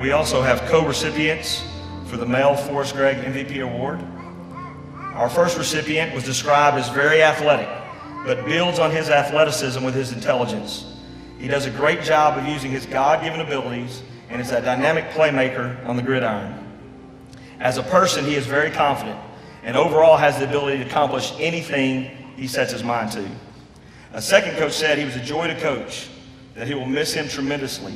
We also have co-recipients for the male Forrest Gregg MVP Award. Our first recipient was described as very athletic, but builds on his athleticism with his intelligence. He does a great job of using his God-given abilities and is a dynamic playmaker on the gridiron. As a person, he is very confident and overall has the ability to accomplish anything he sets his mind to. A second coach said he was a joy to coach, that he will miss him tremendously,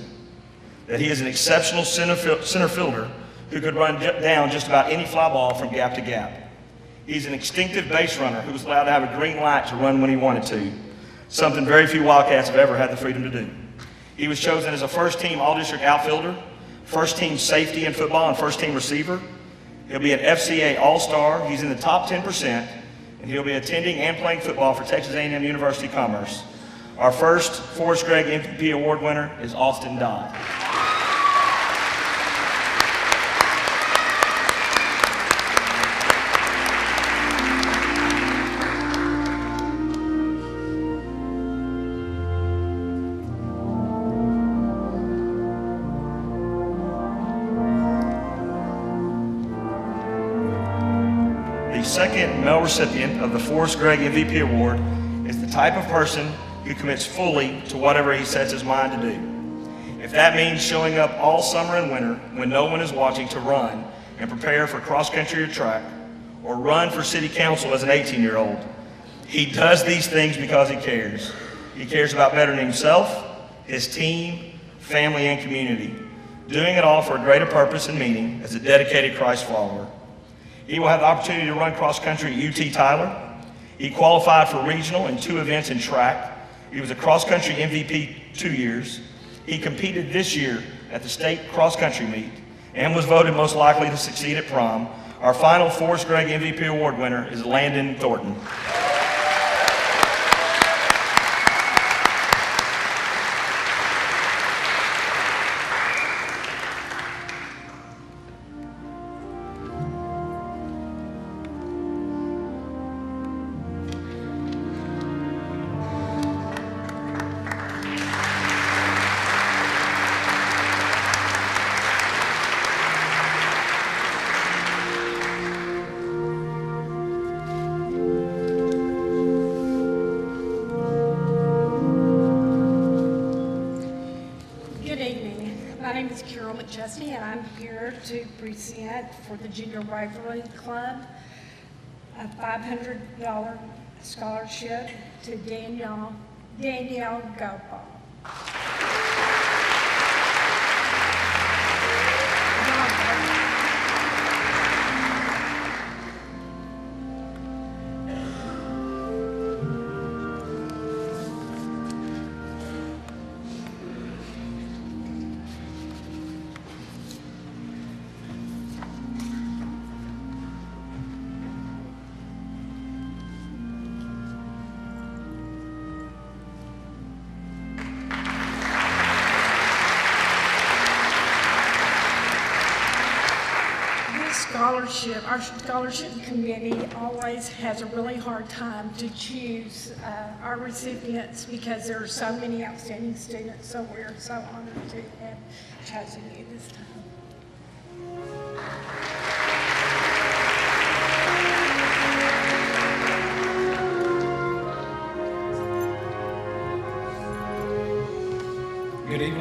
that he is an exceptional center fielder who could run down just about any fly ball from gap to gap. He's an instinctive base runner who was allowed to have a green light to run when he wanted to, something very few Wildcats have ever had the freedom to do. He was chosen as a first-team all-district outfielder, first-team safety in football, and first-team receiver. He'll be an FCA All-Star. He's in the top 10%, and he'll be attending and playing football for Texas A&M University Commerce. Our first Forrest Gregg MVP Award winner is Austin Dodd. The second male recipient of the Forrest Gregg MVP Award is the type of person who commits fully to whatever he sets his mind to do. If that means showing up all summer and winter when no one is watching to run and prepare for cross-country or track, or run for city council as an 18-year-old, he does these things because he cares. He cares about bettering himself, his team, family, and community, doing it all for a greater purpose and meaning as a dedicated Christ follower. He will have the opportunity to run cross-country at UT Tyler. He qualified for regional in 2 events in track. He was a cross-country MVP 2 years. He competed this year at the state cross-country meet and was voted most likely to succeed at prom. Our final Forrest Gregg MVP Award winner is Landon Thornton. And I'm here to present for the Junior Rivalry Club a $500 scholarship to Danielle Gopal. Our scholarship committee always has a really hard time to choose our recipients because there are so many outstanding students, so we're so honored to have chosen you this time.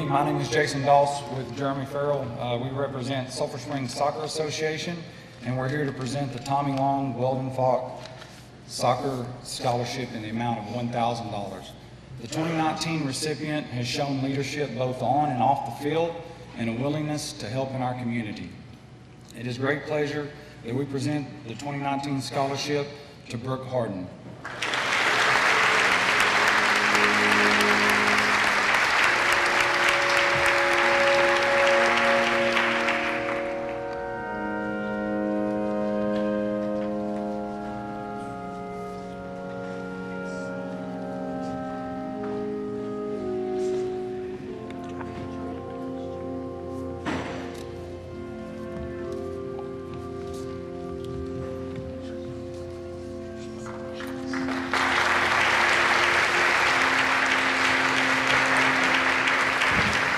My name is Jason Doss with Jeremy Farrell. We represent Sulphur Springs Soccer Association, and we're here to present the Tommy Long Weldon Falk Soccer Scholarship in the amount of $1,000. The 2019 recipient has shown leadership both on and off the field and a willingness to help in our community. It is great pleasure that we present the 2019 scholarship to Brooke Harden.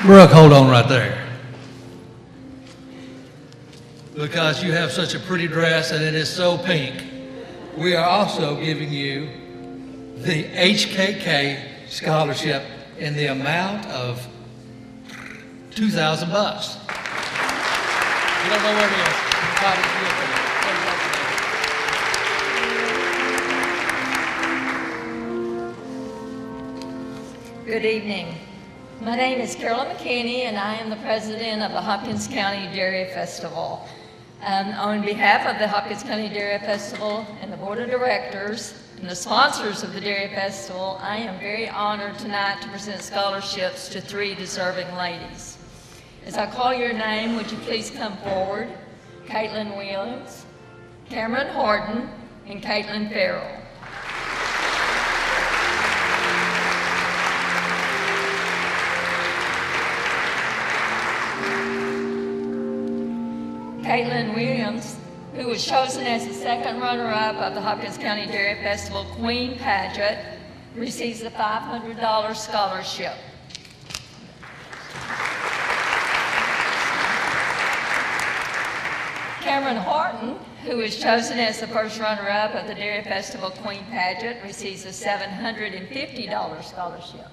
Brooke, hold on right there. Because you have such a pretty dress and it is so pink, we are also giving you the HKK scholarship in the amount of $2,000. You don't know where it is. Good evening. My name is Carolyn McKinney, and I am the president of the Hopkins County Dairy Festival. On behalf of the Hopkins County Dairy Festival and the board of directors and the sponsors of the Dairy Festival, I am very honored tonight to present scholarships to 3 deserving ladies. As I call your name, would you please come forward? Caitlin Williams, Cameron Horton, and Caitlin Farrell. Caitlin Williams, who was chosen as the second runner-up of the Hopkins County Dairy Festival Queen Pageant, receives a $500 scholarship. Cameron Horton, who was chosen as the first runner-up of the Dairy Festival Queen Pageant, receives a $750 scholarship.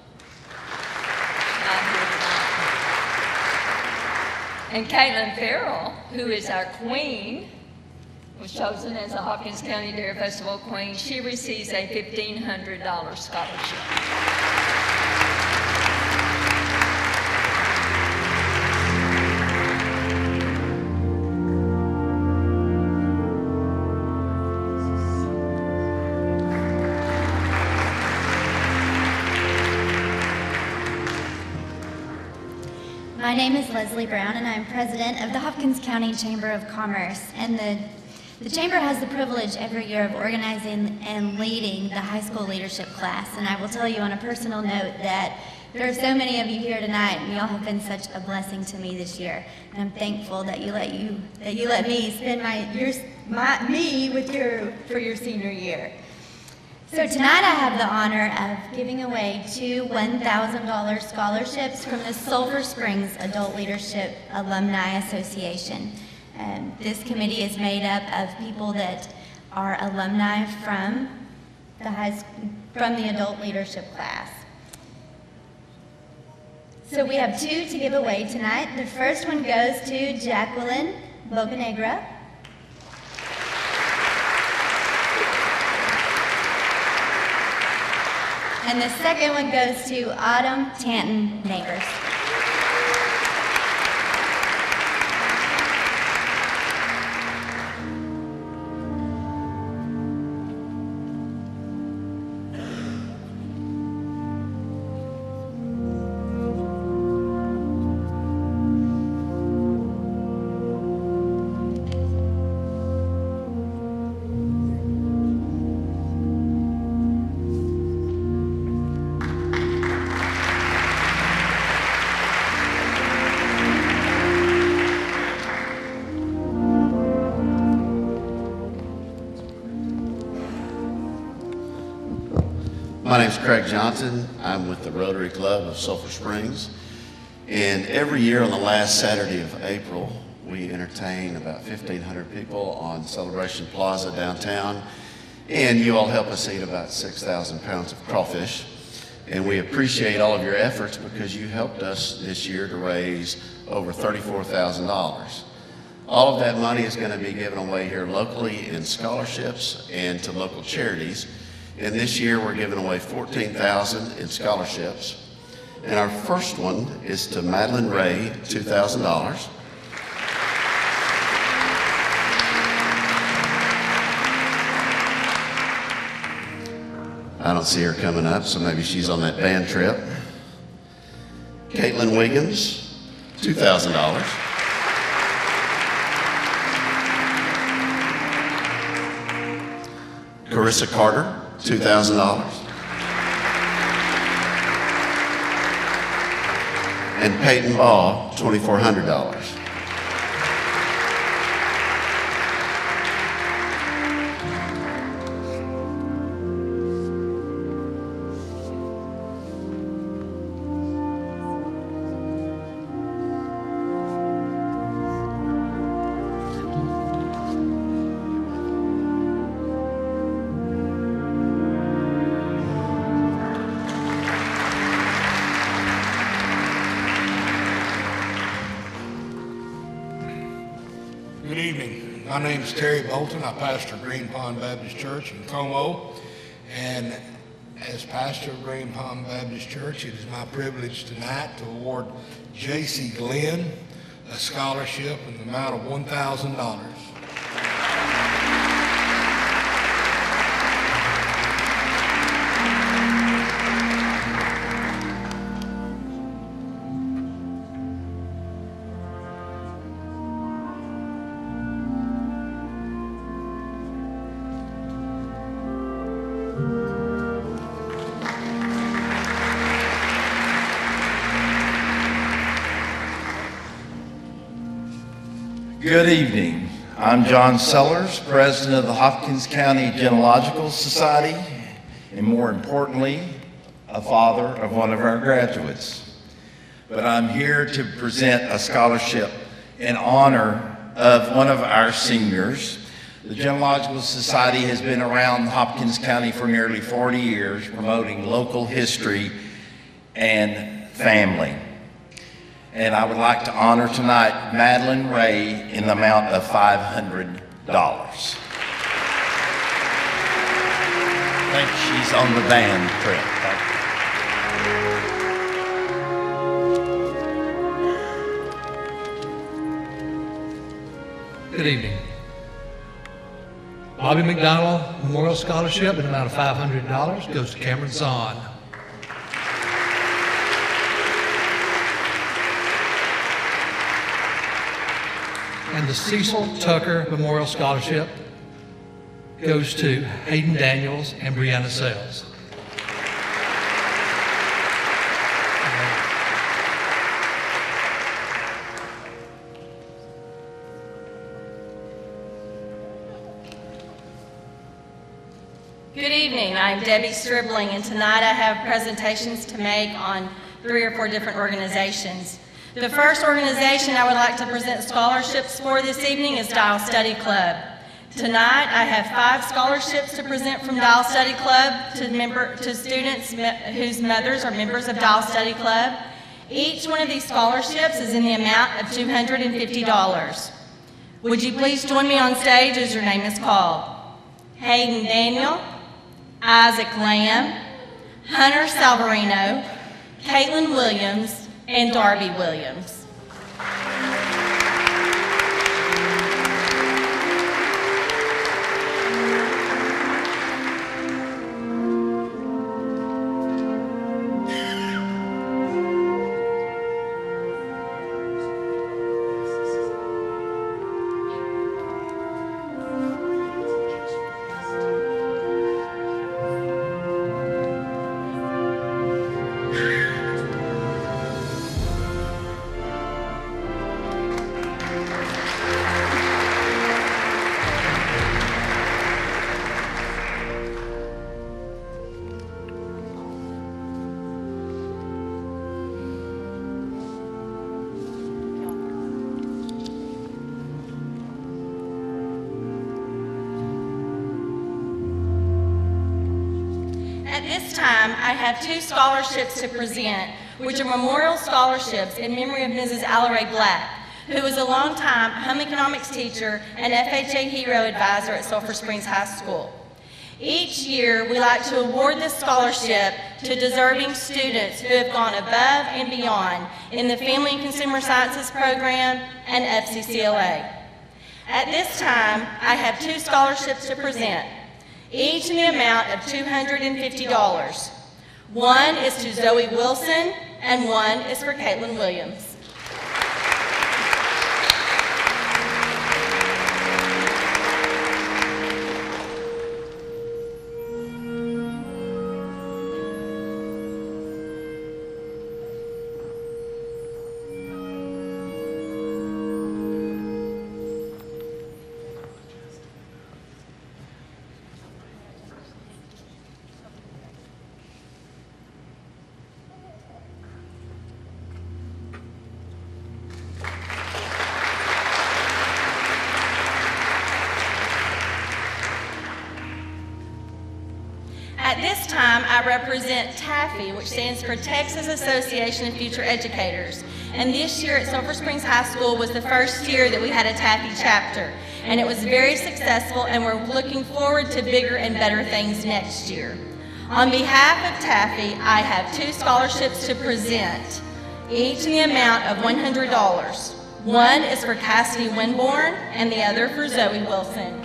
And Caitlin Farrell, who is our queen, was chosen as a Hopkins County Dairy Festival Queen. She receives a $1,500 scholarship. My name is Leslie Brown, and I'm president of the Hopkins County Chamber of Commerce. And the Chamber has the privilege every year of organizing and leading the high school leadership class. And I will tell you on a personal note that there are so many of you here tonight, and y'all have been such a blessing to me this year. And I'm thankful that you let me spend me with for your senior year. So tonight I have the honor of giving away 2 $1,000 scholarships from the Sulphur Springs Adult Leadership Alumni Association. This committee is made up of people that are alumni from the adult leadership class. So we have 2 to give away tonight. The first one goes to Jacqueline Bocanegra. And the second one goes to Autumn Tanton Neighbors. My name is Craig Johnson. I'm with the Rotary Club of Sulphur Springs. And every year on the last Saturday of April, we entertain about 1,500 people on Celebration Plaza downtown. And you all help us eat about 6,000 pounds of crawfish. And we appreciate all of your efforts because you helped us this year to raise over $34,000. All of that money is going to be given away here locally in scholarships and to local charities. And this year we're giving away $14,000 in scholarships. And our first one is to Madeline Ray, $2,000. I don't see her coming up, so maybe she's on that band trip. Caitlin Wiggins, $2,000. Carissa Carter, $2,000. And Peyton Ball, $2,400. Good evening. My name is Terry Bolton. I pastor Green Pond Baptist Church in Como. And as pastor of Green Pond Baptist Church, it is my privilege tonight to award J.C. Glenn a scholarship in the amount of $1,000. Good evening. I'm John Sellers, president of the Hopkins County Genealogical Society, and more importantly, a father of one of our graduates. But I'm here to present a scholarship in honor of one of our seniors. The Genealogical Society has been around Hopkins County for nearly 40 years, promoting local history and family. And I would like to honor tonight Madeline Ray in the amount of $500. I think she's on the band trip. Good evening. Bobby McDonald Memorial Scholarship in the amount of $500 goes to Cameron Zahn. And the Cecil Tucker Memorial Scholarship goes to Hayden Daniels and Brianna Sells. Good evening, I'm Debbie Stribling, and tonight I have presentations to make on 3 or 4 different organizations. The first organization I would like to present scholarships for this evening is Dial Study Club. Tonight I have 5 scholarships to present from Dial Study Club to students whose mothers are members of Dial Study Club. Each one of these scholarships is in the amount of $250. Would you please join me on stage as your name is called? Hayden Daniel, Isaac Lamb, Hunter Salvarino, Caitlin Williams, and Darby Williams. this time, I have 2 scholarships to present, which are memorial scholarships in memory of Mrs. Alleray Black, who was a longtime home economics teacher and FHA Hero advisor at Sulphur Springs High School. Each year, we like to award this scholarship to deserving students who have gone above and beyond in the Family and Consumer Sciences program and FCCLA. At this time, I have 2 scholarships to present, each in the amount of $250. One is to Zoe Wilson, and one is for Caitlin Williams. At this time, I represent TAFE, which stands for Texas Association of Future Educators. And this year at Sulphur Springs High School was the first year that we had a TAFE chapter. And it was very successful, and we're looking forward to bigger and better things next year. On behalf of TAFE, I have 2 scholarships to present, each in the amount of $100. One is for Cassidy Winborn, and the other for Zoe Wilson.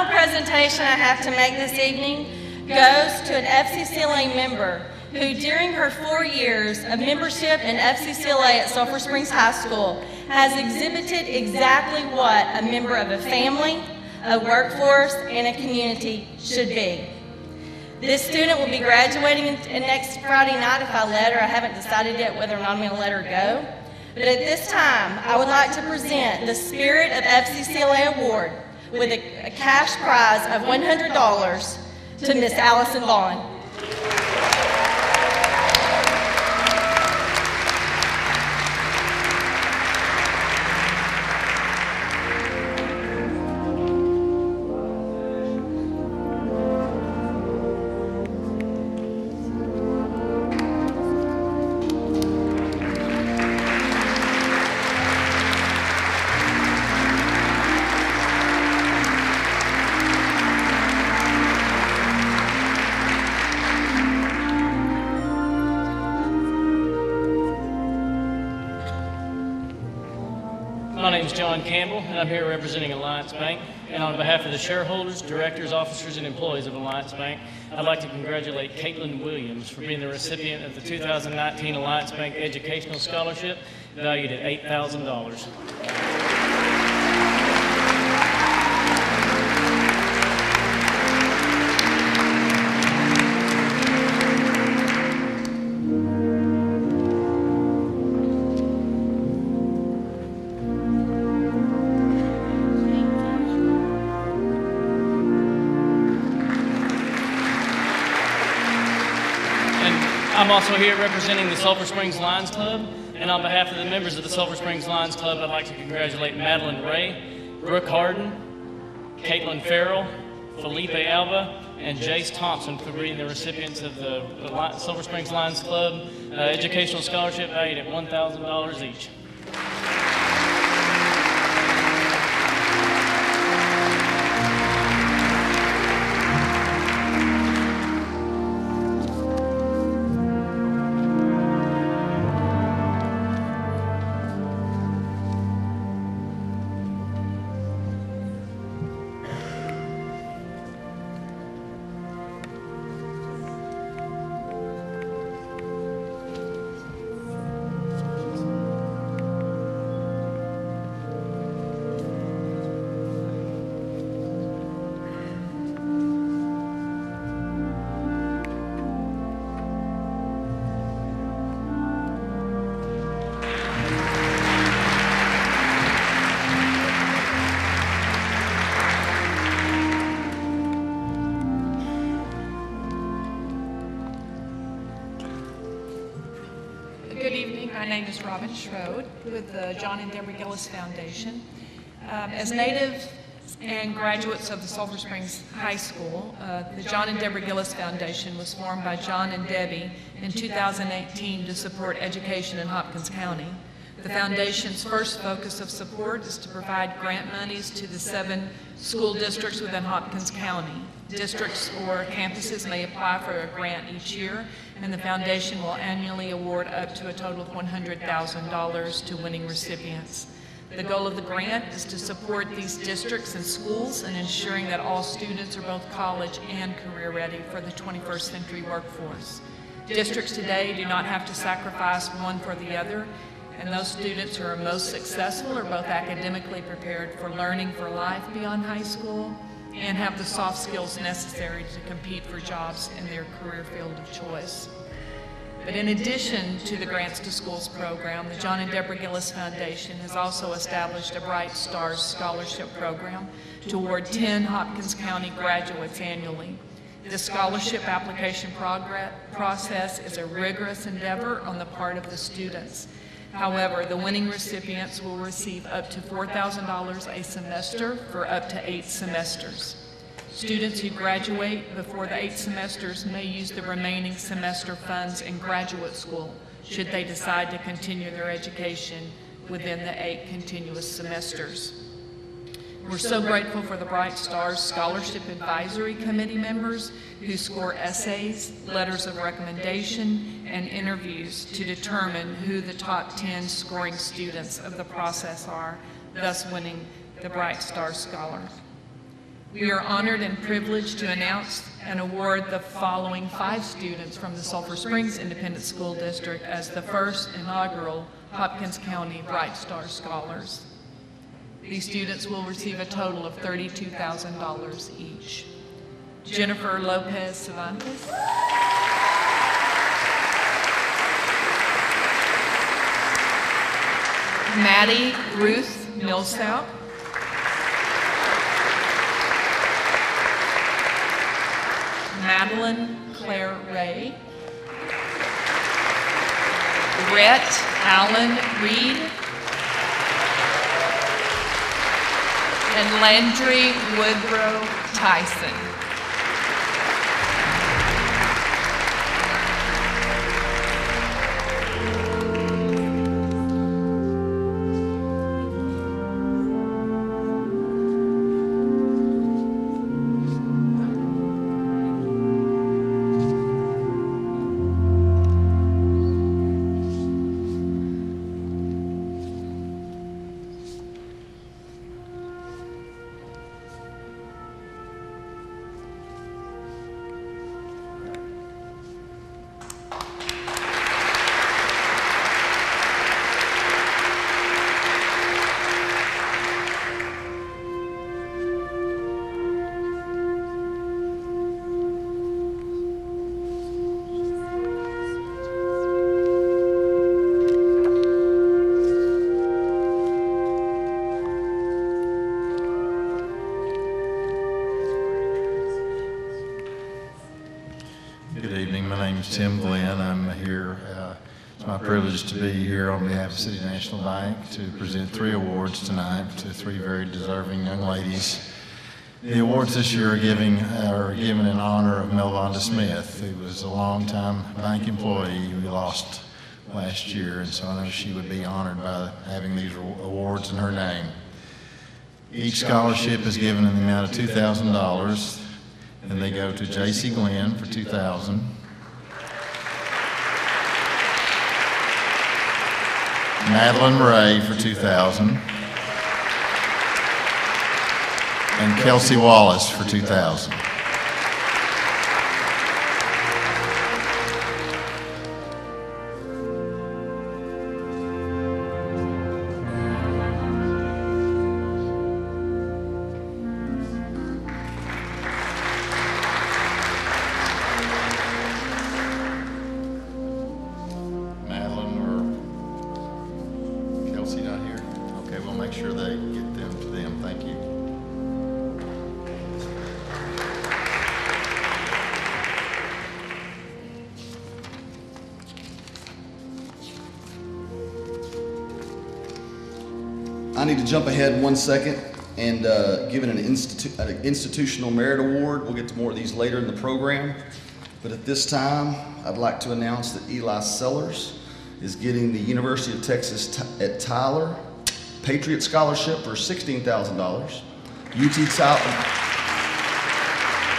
Presentation I have to make this evening goes to an FCCLA member who, during her 4 years of membership in FCCLA at Sulphur Springs High School, has exhibited exactly what a member of a family, a workforce, and a community should be. This student will be graduating next Friday night if I let her. I haven't decided yet whether or not I'm going to let her go. But at this time, I would like to present the Spirit of FCCLA Award with a cash prize of $100 to Miss Allison Vaughn. My name is John Campbell, and I'm here representing Alliance Bank. And on behalf of the shareholders, directors, officers, and employees of Alliance Bank, I'd like to congratulate Caitlin Williams for being the recipient of the 2019 Alliance Bank Educational Scholarship, valued at $8,000. I'm also here representing the Sulphur Springs Lions Club, and on behalf of the members of the Sulphur Springs Lions Club, I'd like to congratulate Madeline Ray, Brooke Harden, Caitlin Farrell, Felipe Alba, and Jace Thompson for being the recipients of the Sulphur Springs Lions Club Educational Scholarship valued at $1,000 each. Good evening. My name is Robin Schroed with the John and Deborah Gillis Foundation. As natives and graduates of the Sulphur Springs High School, the John and Deborah Gillis Foundation was formed by John and Debbie in 2018 to support education in Hopkins County. The foundation's first focus of support is to provide grant monies to the 7 school districts within Hopkins County. Districts or campuses may apply for a grant each year, and the foundation will annually award up to a total of $100,000 to winning recipients. The goal of the grant is to support these districts and schools in ensuring that all students are both college and career ready for the 21st century workforce. Districts today do not have to sacrifice one for the other, and those students who are most successful are both academically prepared for learning for life beyond high school and have the soft skills necessary to compete for jobs in their career field of choice. But in addition to the Grants to Schools program, the John and Deborah Gillis Foundation has also established a Bright Stars Scholarship program to award 10 Hopkins County graduates annually. The scholarship application process is a rigorous endeavor on the part of the students. However, the winning recipients will receive up to $4,000 a semester for up to 8 semesters. Students who graduate before the 8 semesters may use the remaining semester funds in graduate school should they decide to continue their education within the 8 continuous semesters. We're so grateful for the Bright Stars Scholarship Advisory Committee members who score essays, letters of recommendation, and interviews to determine who the top 10 scoring students of the process are, thus winning the Bright Stars Scholar. We are honored and privileged to announce and award the following 5 students from the Sulphur Springs Independent School District as the first inaugural Hopkins County Bright Star Scholars. These students will receive a total of $32,000 each. Jennifer Lopez Cervantes. Maddie Ruth Millsap. Madeline Claire Ray. Rhett Allen Reed. And Landry Woodrow Tyson. Tim Glenn. I'm here. It's my privilege to be here on behalf of City National Bank to present 3 awards tonight to 3 very deserving young ladies. The awards this year are given in honor of Melvonda Smith, who was a longtime bank employee who we lost last year, and so I know she would be honored by having these awards in her name. Each scholarship is given in the amount of $2,000, and they go to J.C. Glenn for $2,000. Madeline Ray for $2,000, and Kelsey Wallace for $2,000. I need to jump ahead 1 second and give it an institutional merit award. We'll get to more of these later in the program. But at this time, I'd like to announce that Eli Sellers is getting the University of Texas at Tyler Patriot Scholarship for $16,000.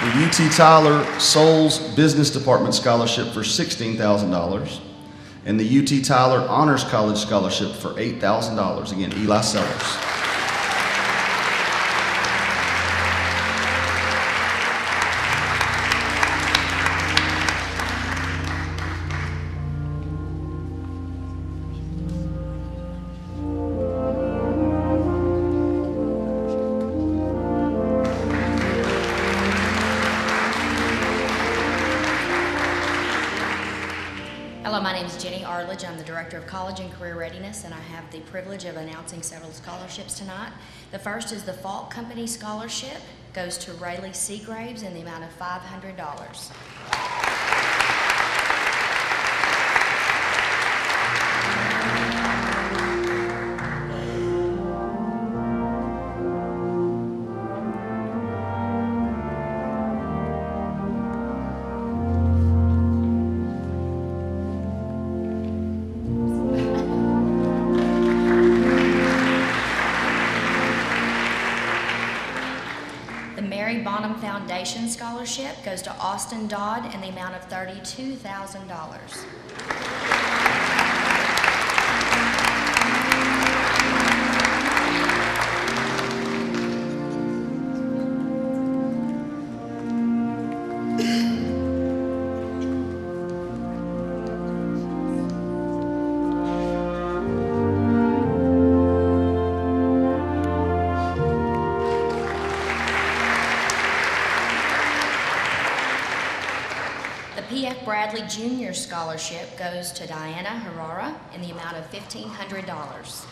The UT Tyler Souls Business Department Scholarship for $16,000. And the UT Tyler Honors College Scholarship for $8,000. Again, Eli Sellers. Hello, my name is Jenny Arledge. I'm the Director of College and Career Readiness, and I have the privilege of announcing several scholarships tonight. The first is the Falk Company Scholarship. Goes to Rayleigh Seagraves in the amount of $500. Bonham Foundation Scholarship goes to Austin Dodd in the amount of $32,000. P.F. Bradley Jr. Scholarship goes to Diana Herrera in the amount of $1,500.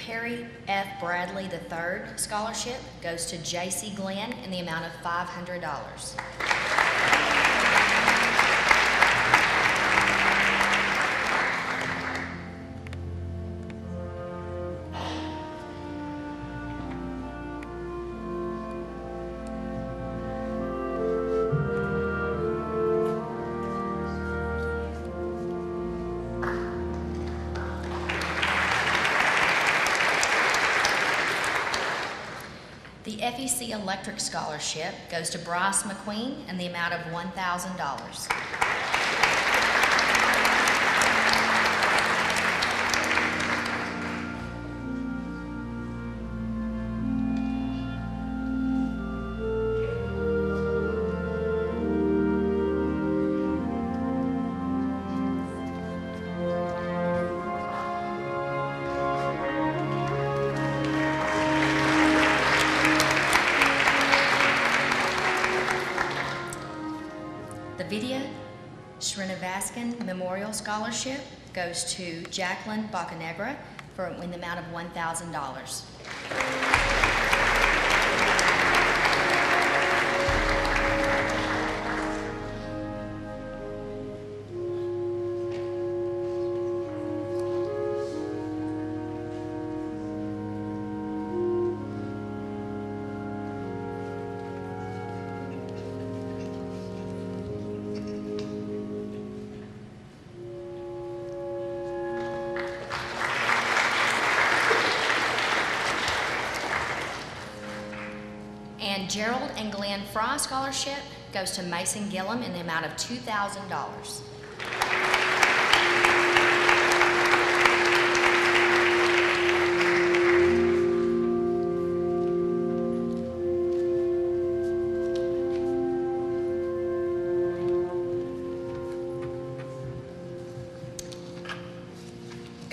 Perry F. Bradley III Scholarship goes to J.C. Glenn in the amount of $500. The FEC Electric Scholarship goes to Bryce McQueen in the amount of $1,000. Vidya Srinivaskan Memorial Scholarship goes to Jacqueline Bocanegra in the amount of $1,000. And Gerald and Glenn Fry Scholarship goes to Mason Gillum in the amount of $2,000.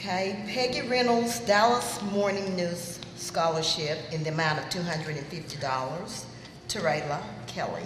Okay, Peggy Reynolds Dallas Morning News Scholarship in the amount of $250, Terayla Kelly.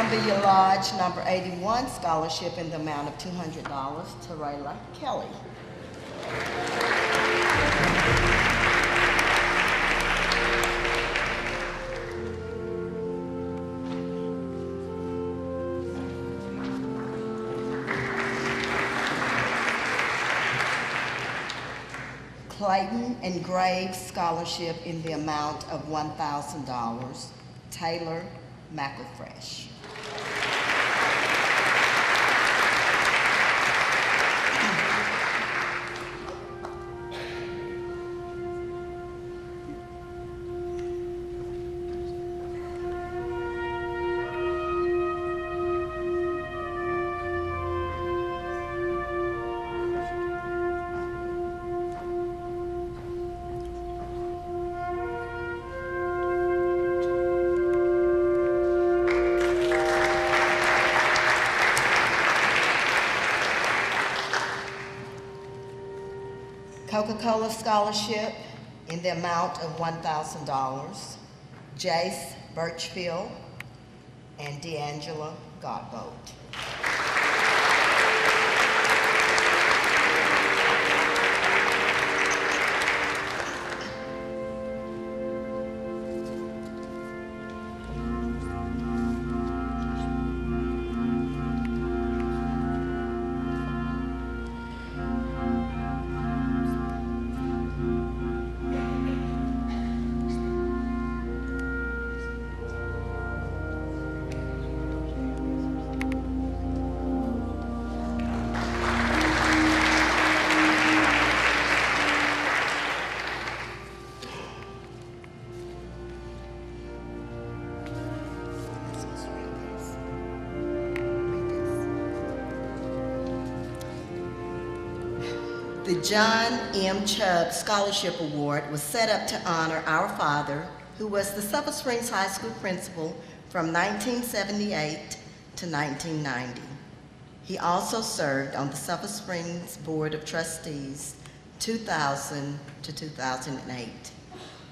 Columbia Lodge number 81 scholarship in the amount of $200, Terayla Kelly. Clayton and Graves scholarship in the amount of $1,000, Taylor McElfresh. Coca-Cola scholarship in the amount of $1,000, Jace Birchfield and D'Angela Godbolt. The John M. Chubb Scholarship Award was set up to honor our father, who was the Sulphur Springs High School principal from 1978 to 1990. He also served on the Sulphur Springs Board of Trustees 2000 to 2008.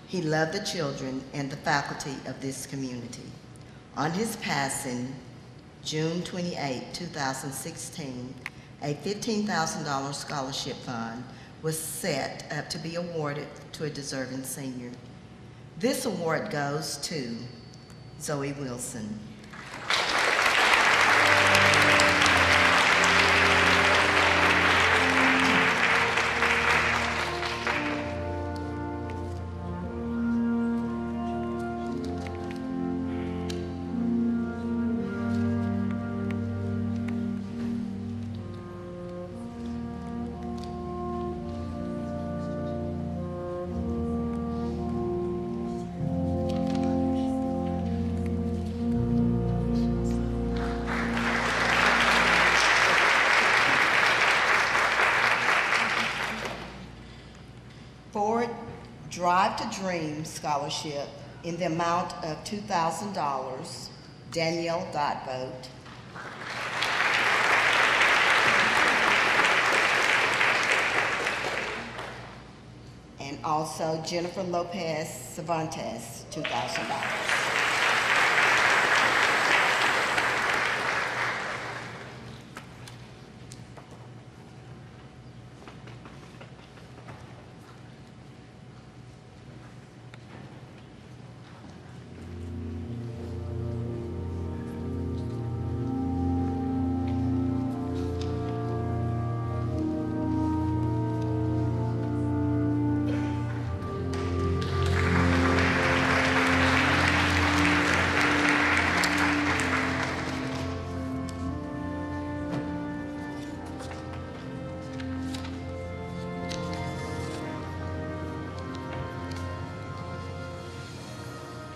He loved the children and the faculty of this community. On his passing, June 28, 2016, a $15,000 scholarship fund was set up to be awarded to a deserving senior. This award goes to Zoe Wilson. Drive to Dream Scholarship in the amount of $2,000, Danielle Godbolt. And also Jennifer Lopez Cervantes, $2,000.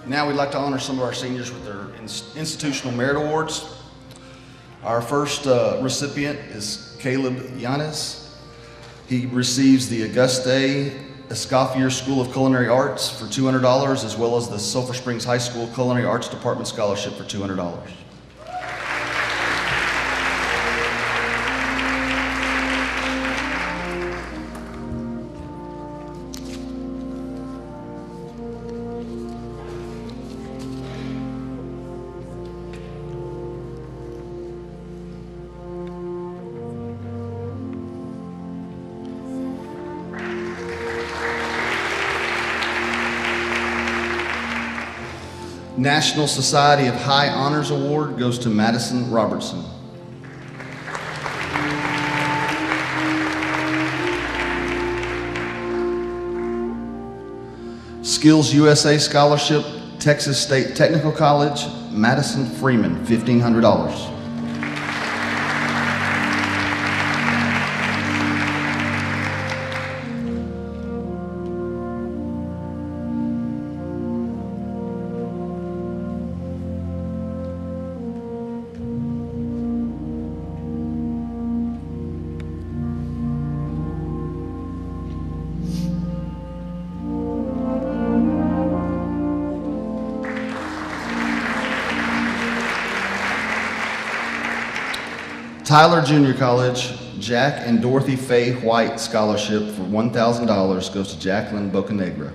Now we'd like to honor some of our seniors with their institutional merit awards. Our first recipient is Caleb Yanis. He receives the Auguste Escoffier School of Culinary Arts for $200, as well as the Sulphur Springs High School Culinary Arts Department Scholarship for $200. National Society of High Honors Award goes to Madison Robertson. Skills USA Scholarship, Texas State Technical College, Madison Freeman, $1,500. Tyler Junior College, Jack and Dorothy Faye White Scholarship for $1,000 goes to Jacqueline Bocanegra.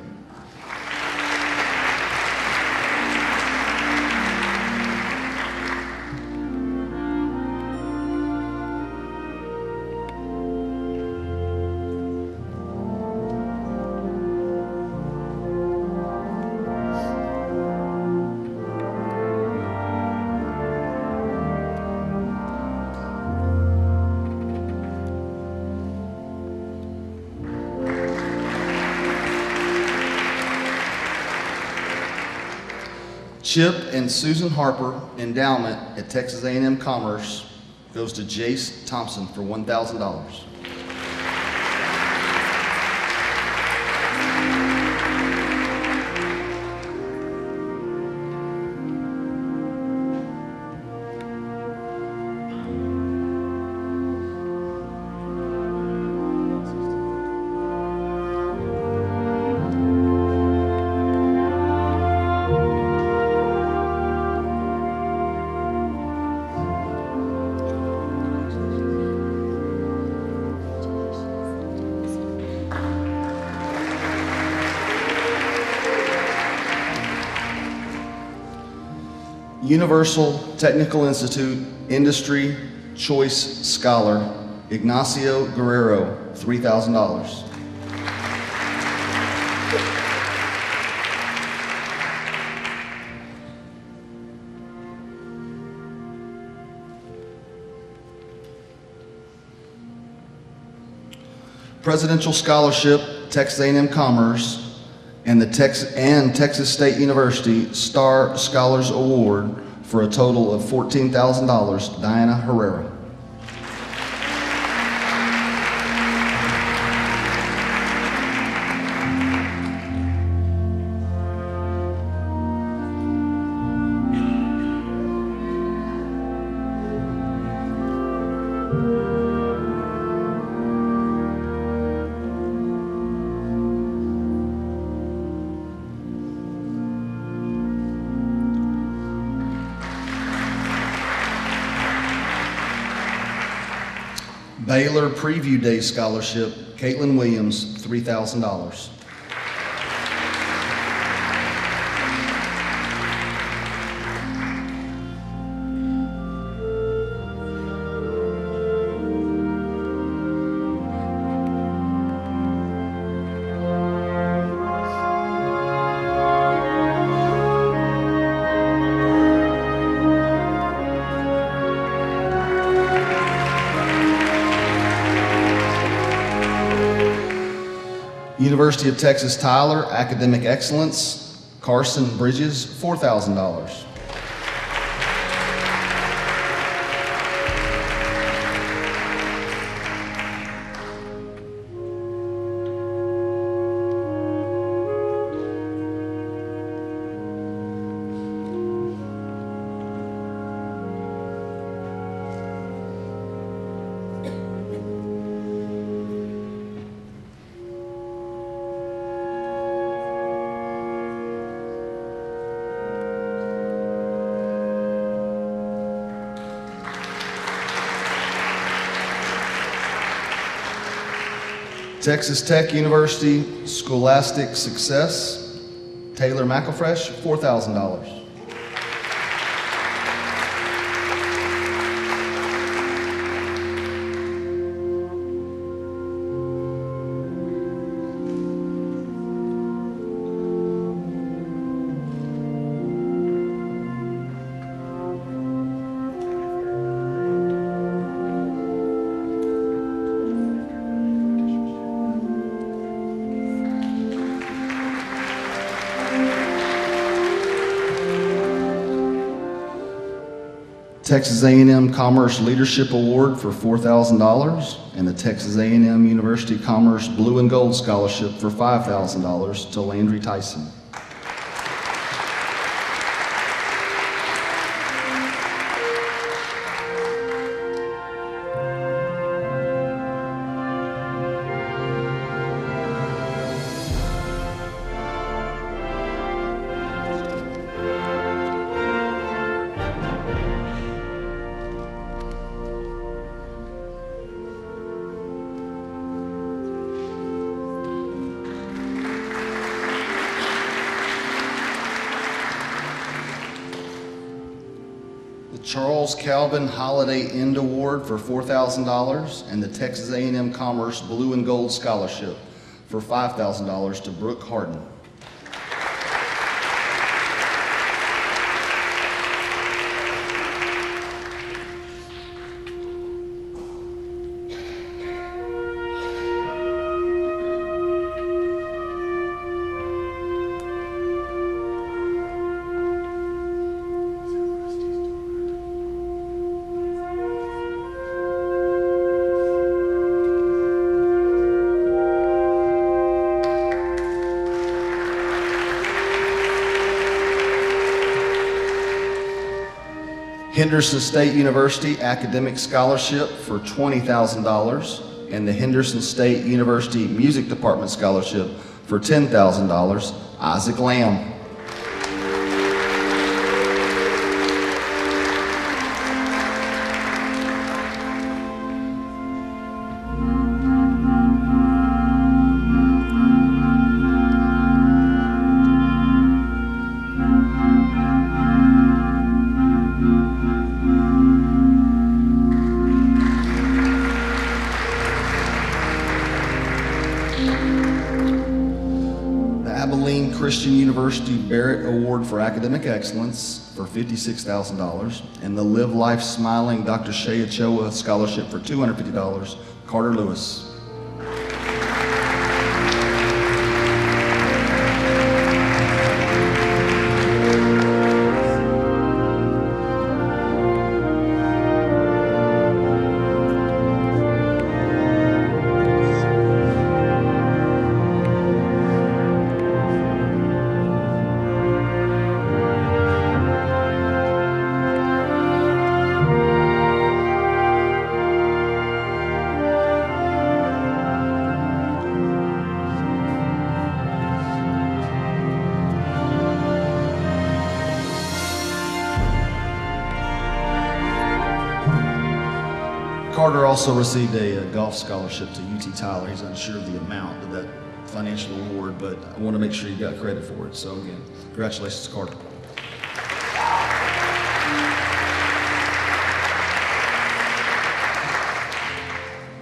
Chip and Susan Harper Endowment at Texas A&M Commerce goes to Jace Thompson for $1,000. Universal Technical Institute Industry Choice Scholar, Ignacio Guerrero, $3,000. Presidential Scholarship, Texas A&M Commerce, and the Texas State University Star Scholars Award for a total of $14,000, Diana Herrera. Baylor Preview Day Scholarship, Caitlin Williams, $3,000. University of Texas Tyler, Academic Excellence, Carson Bridges, $4,000. Texas Tech University Scholastic Success, Taylor McElfresh, $4,000. Texas A&M Commerce Leadership Award for $4,000, and the Texas A&M University Commerce Blue and Gold Scholarship for $5,000 to Landry Tyson. Charles Calvin Holiday End Award for $4,000, and the Texas A&M Commerce Blue and Gold Scholarship for $5,000 to Brooke Harden. Henderson State University Academic Scholarship for $20,000, and the Henderson State University Music Department Scholarship for $10,000, Isaac Lamb. Christian University Barrett Award for Academic Excellence for $56,000, and the Live Life Smiling Dr. Shea Ochoa Scholarship for $250, Carter Lewis. Carter also received a golf scholarship to UT Tyler. He's unsure of the amount of that financial award, but I want to make sure you got credit for it. So again, congratulations, Carter.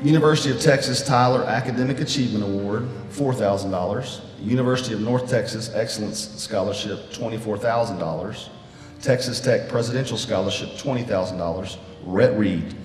University of Texas Tyler Academic Achievement Award, $4,000. University of North Texas Excellence Scholarship, $24,000. Texas Tech Presidential Scholarship, $20,000, Rhett Reed.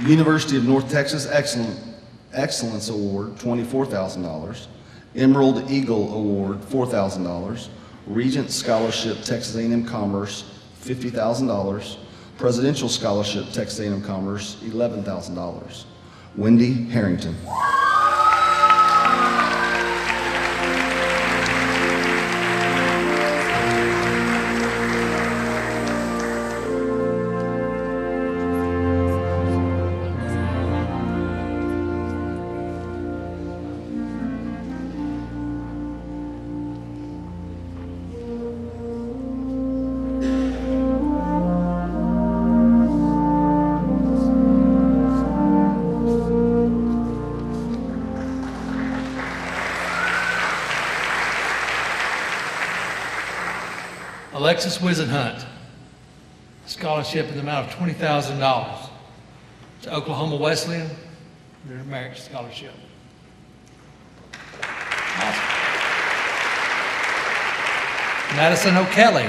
University of North Texas Excellence Award, $24,000. Emerald Eagle Award, $4,000. Regent Scholarship, Texas A&M Commerce, $50,000. Presidential Scholarship, Texas A&M Commerce, $11,000. Wendy Harrington. Alexis Wisenhunt, scholarship in the amount of $20,000 to Oklahoma Wesleyan, their merit scholarship. Awesome. Madison O'Kelly,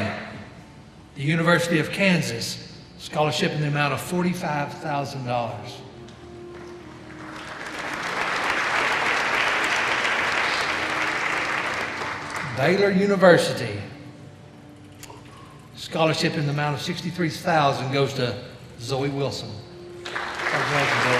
the University of Kansas, scholarship in the amount of $45,000. Baylor University, scholarship in the amount of $63,000 goes to Zoe Wilson. Congratulations, Zoe.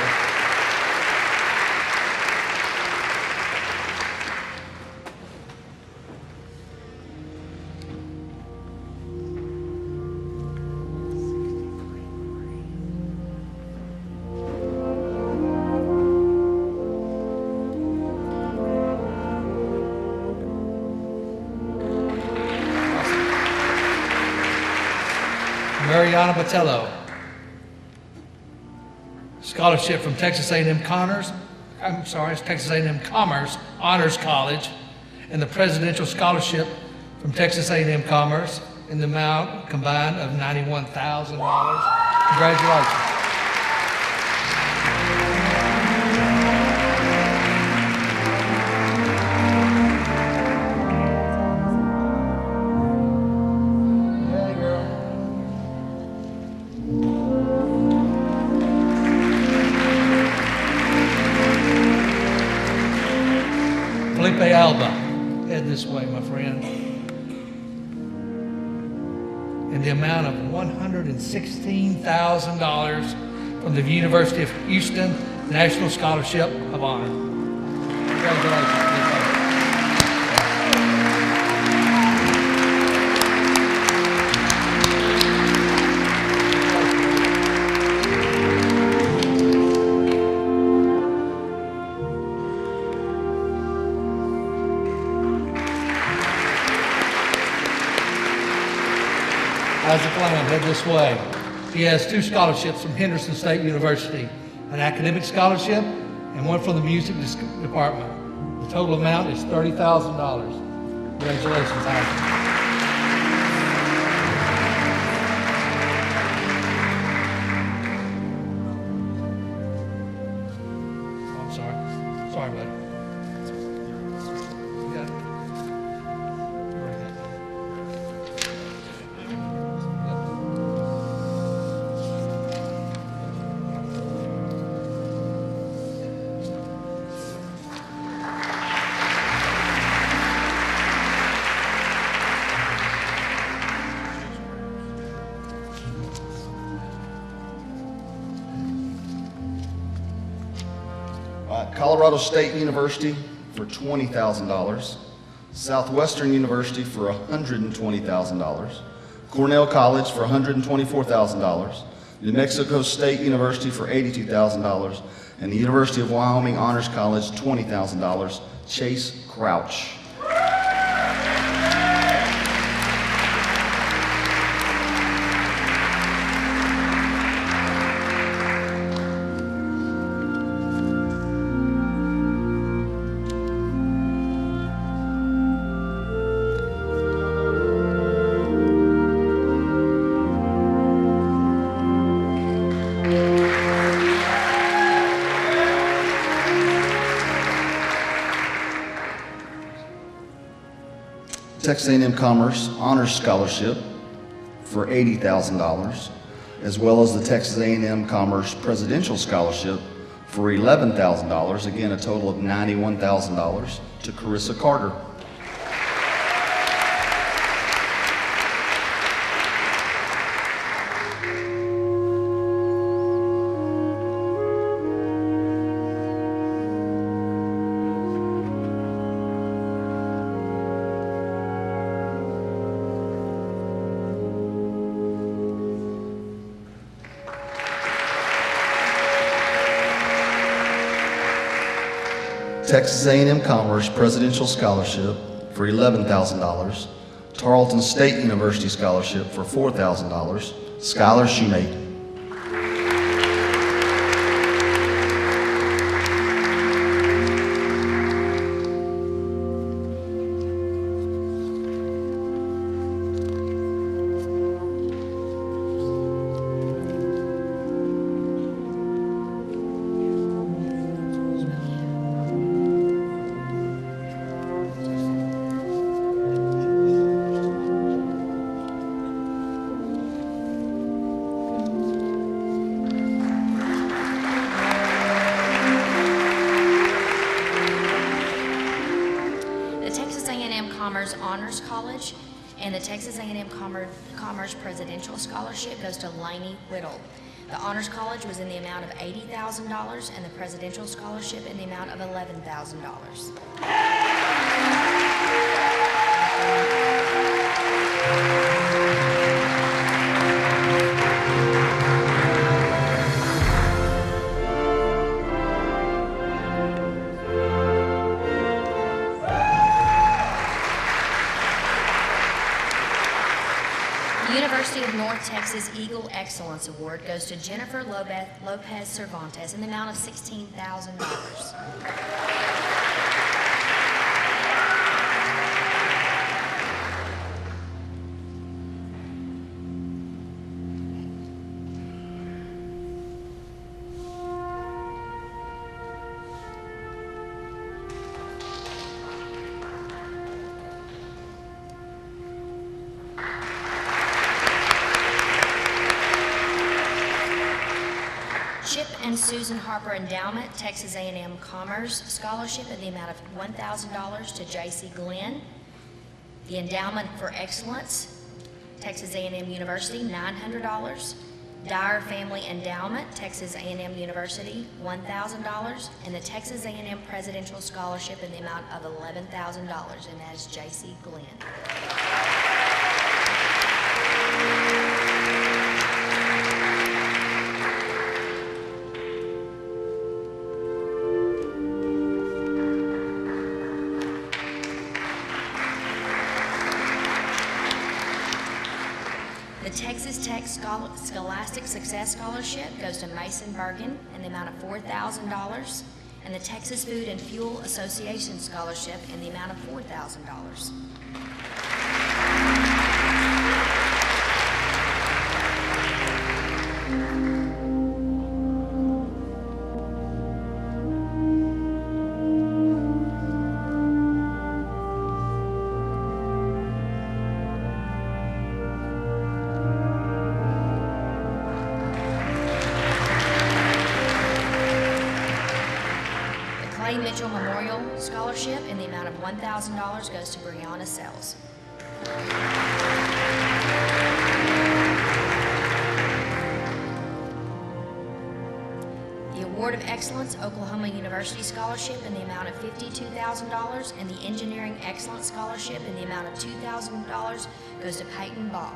Mariana Botello, scholarship from Texas A&M Commerce Honors College, and the Presidential Scholarship from Texas A&M Commerce in the amount combined of $91,000. Congratulations. Felipe Alba, head this way, my friend. In the amount of $116,000 from the University of Houston National Scholarship of Honor. Congratulations, Felipe. Isaac Lamb, head this way. He has 2 scholarships from Henderson State University, an academic scholarship and one from the music department. The total amount is $30,000. Congratulations, Isaac. Oh, I'm sorry. Sorry, buddy. You got it. Colorado State University for $20,000. Southwestern University for $120,000. Cornell College for $124,000. New Mexico State University for $82,000. And the University of Wyoming Honors College, $20,000. Chase Crouch. Texas A&M Commerce Honors Scholarship for $80,000, as well as the Texas A&M Commerce Presidential Scholarship for $11,000, again a total of $91,000 to Carissa Carter. Texas A&M Commerce Presidential Scholarship for $11,000, Tarleton State University Scholarship for $4,000, Skylar Shoemate. Honors College and the Texas A&M Commerce Presidential Scholarship goes to Lainey Whittle. The Honors College was in the amount of $80,000 and the Presidential Scholarship in the amount of $11,000. University of North Texas Eagle Excellence Award goes to Jennifer Lopez Cervantes in the amount of $16,000. Chip and Susan Harper Endowment, Texas A&M Commerce Scholarship in the amount of $1,000 to J.C. Glenn. The Endowment for Excellence, Texas A&M University, $900. Dyer Family Endowment, Texas A&M University, $1,000. And the Texas A&M Presidential Scholarship in the amount of $11,000, and that is J.C. Glenn. The Texas Tech Scholastic Success Scholarship goes to Mason Bergen in the amount of $4,000, and the Texas Food and Fuel Association Scholarship in the amount of $4,000. Mitchell Memorial Scholarship in the amount of $1,000 goes to Brianna Sells. The Award of Excellence Oklahoma University Scholarship in the amount of $52,000 and the Engineering Excellence Scholarship in the amount of $2,000 goes to Peyton Ball.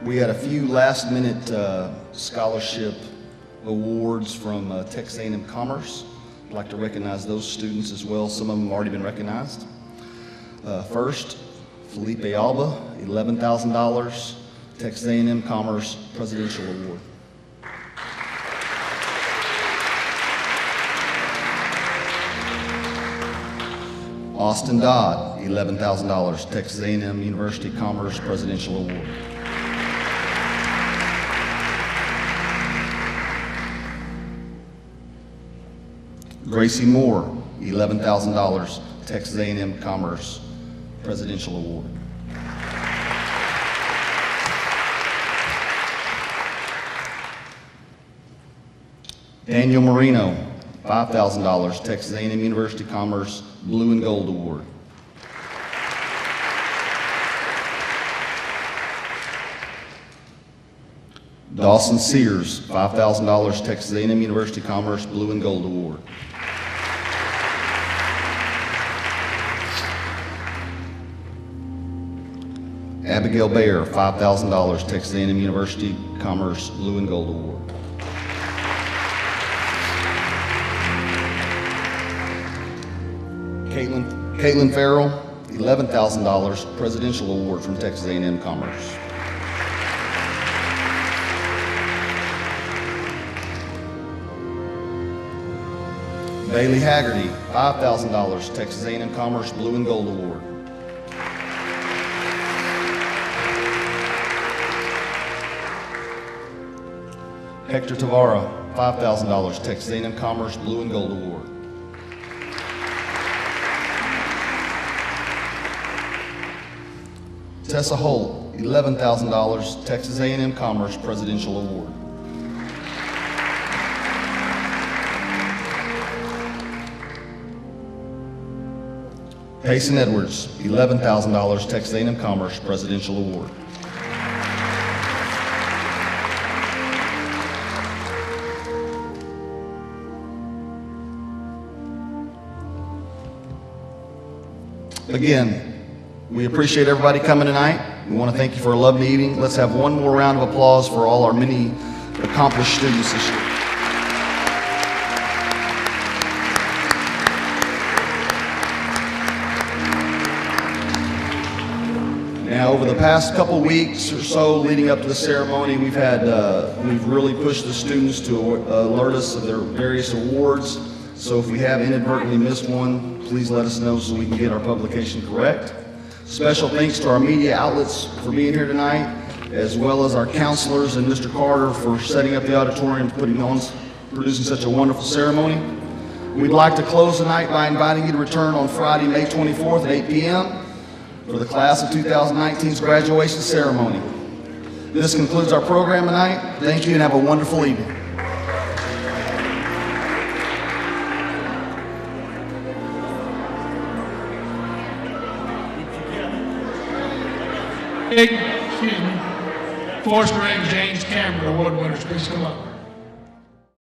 We had a few last-minute scholarship awards from Texas A&M Commerce. I'd like to recognize those students as well. Some of them have already been recognized. First, Felipe Alba, $11,000, Texas A&M Commerce Presidential Award. Austin Dodd, $11,000, Texas A&M University Commerce Presidential Award. Gracie Moore, $11,000, Texas A&M Commerce Presidential Award. Daniel Marino, $5,000, Texas A&M University Commerce Blue and Gold Award. Dawson Sears, $5,000 Texas A&M University Commerce Blue and Gold Award. Abigail Bayer, $5,000 Texas A&M University Commerce Blue and Gold Award. Caitlin Farrell, $11,000 Presidential Award from Texas A&M Commerce. Bailey Haggerty, $5,000 Texas A&M Commerce Blue and Gold Award. Hector Tavara, $5,000 Texas A&M Commerce Blue and Gold Award. Tessa Holt, $11,000 Texas A&M Commerce Presidential Award. Payson Edwards, $11,000 Texas A&M Commerce Presidential Award. Again, we appreciate everybody coming tonight. We want to thank you for a lovely evening. Let's have one more round of applause for all our many accomplished students this year. Now, over the past couple weeks or so leading up to the ceremony, we've really pushed the students to alert us of their various awards. So if we have inadvertently missed one, please let us know so we can get our publication correct. Special thanks to our media outlets for being here tonight, as well as our counselors and Mr. Carter for setting up the auditorium, producing such a wonderful ceremony. We'd like to close the night by inviting you to return on Friday, May 24th at 8 p.m. for the class of 2019's graduation ceremony. This concludes our program tonight. Thank you and have a wonderful evening. Excuse me. Forrest Greg James Cameron Award winners, please come up.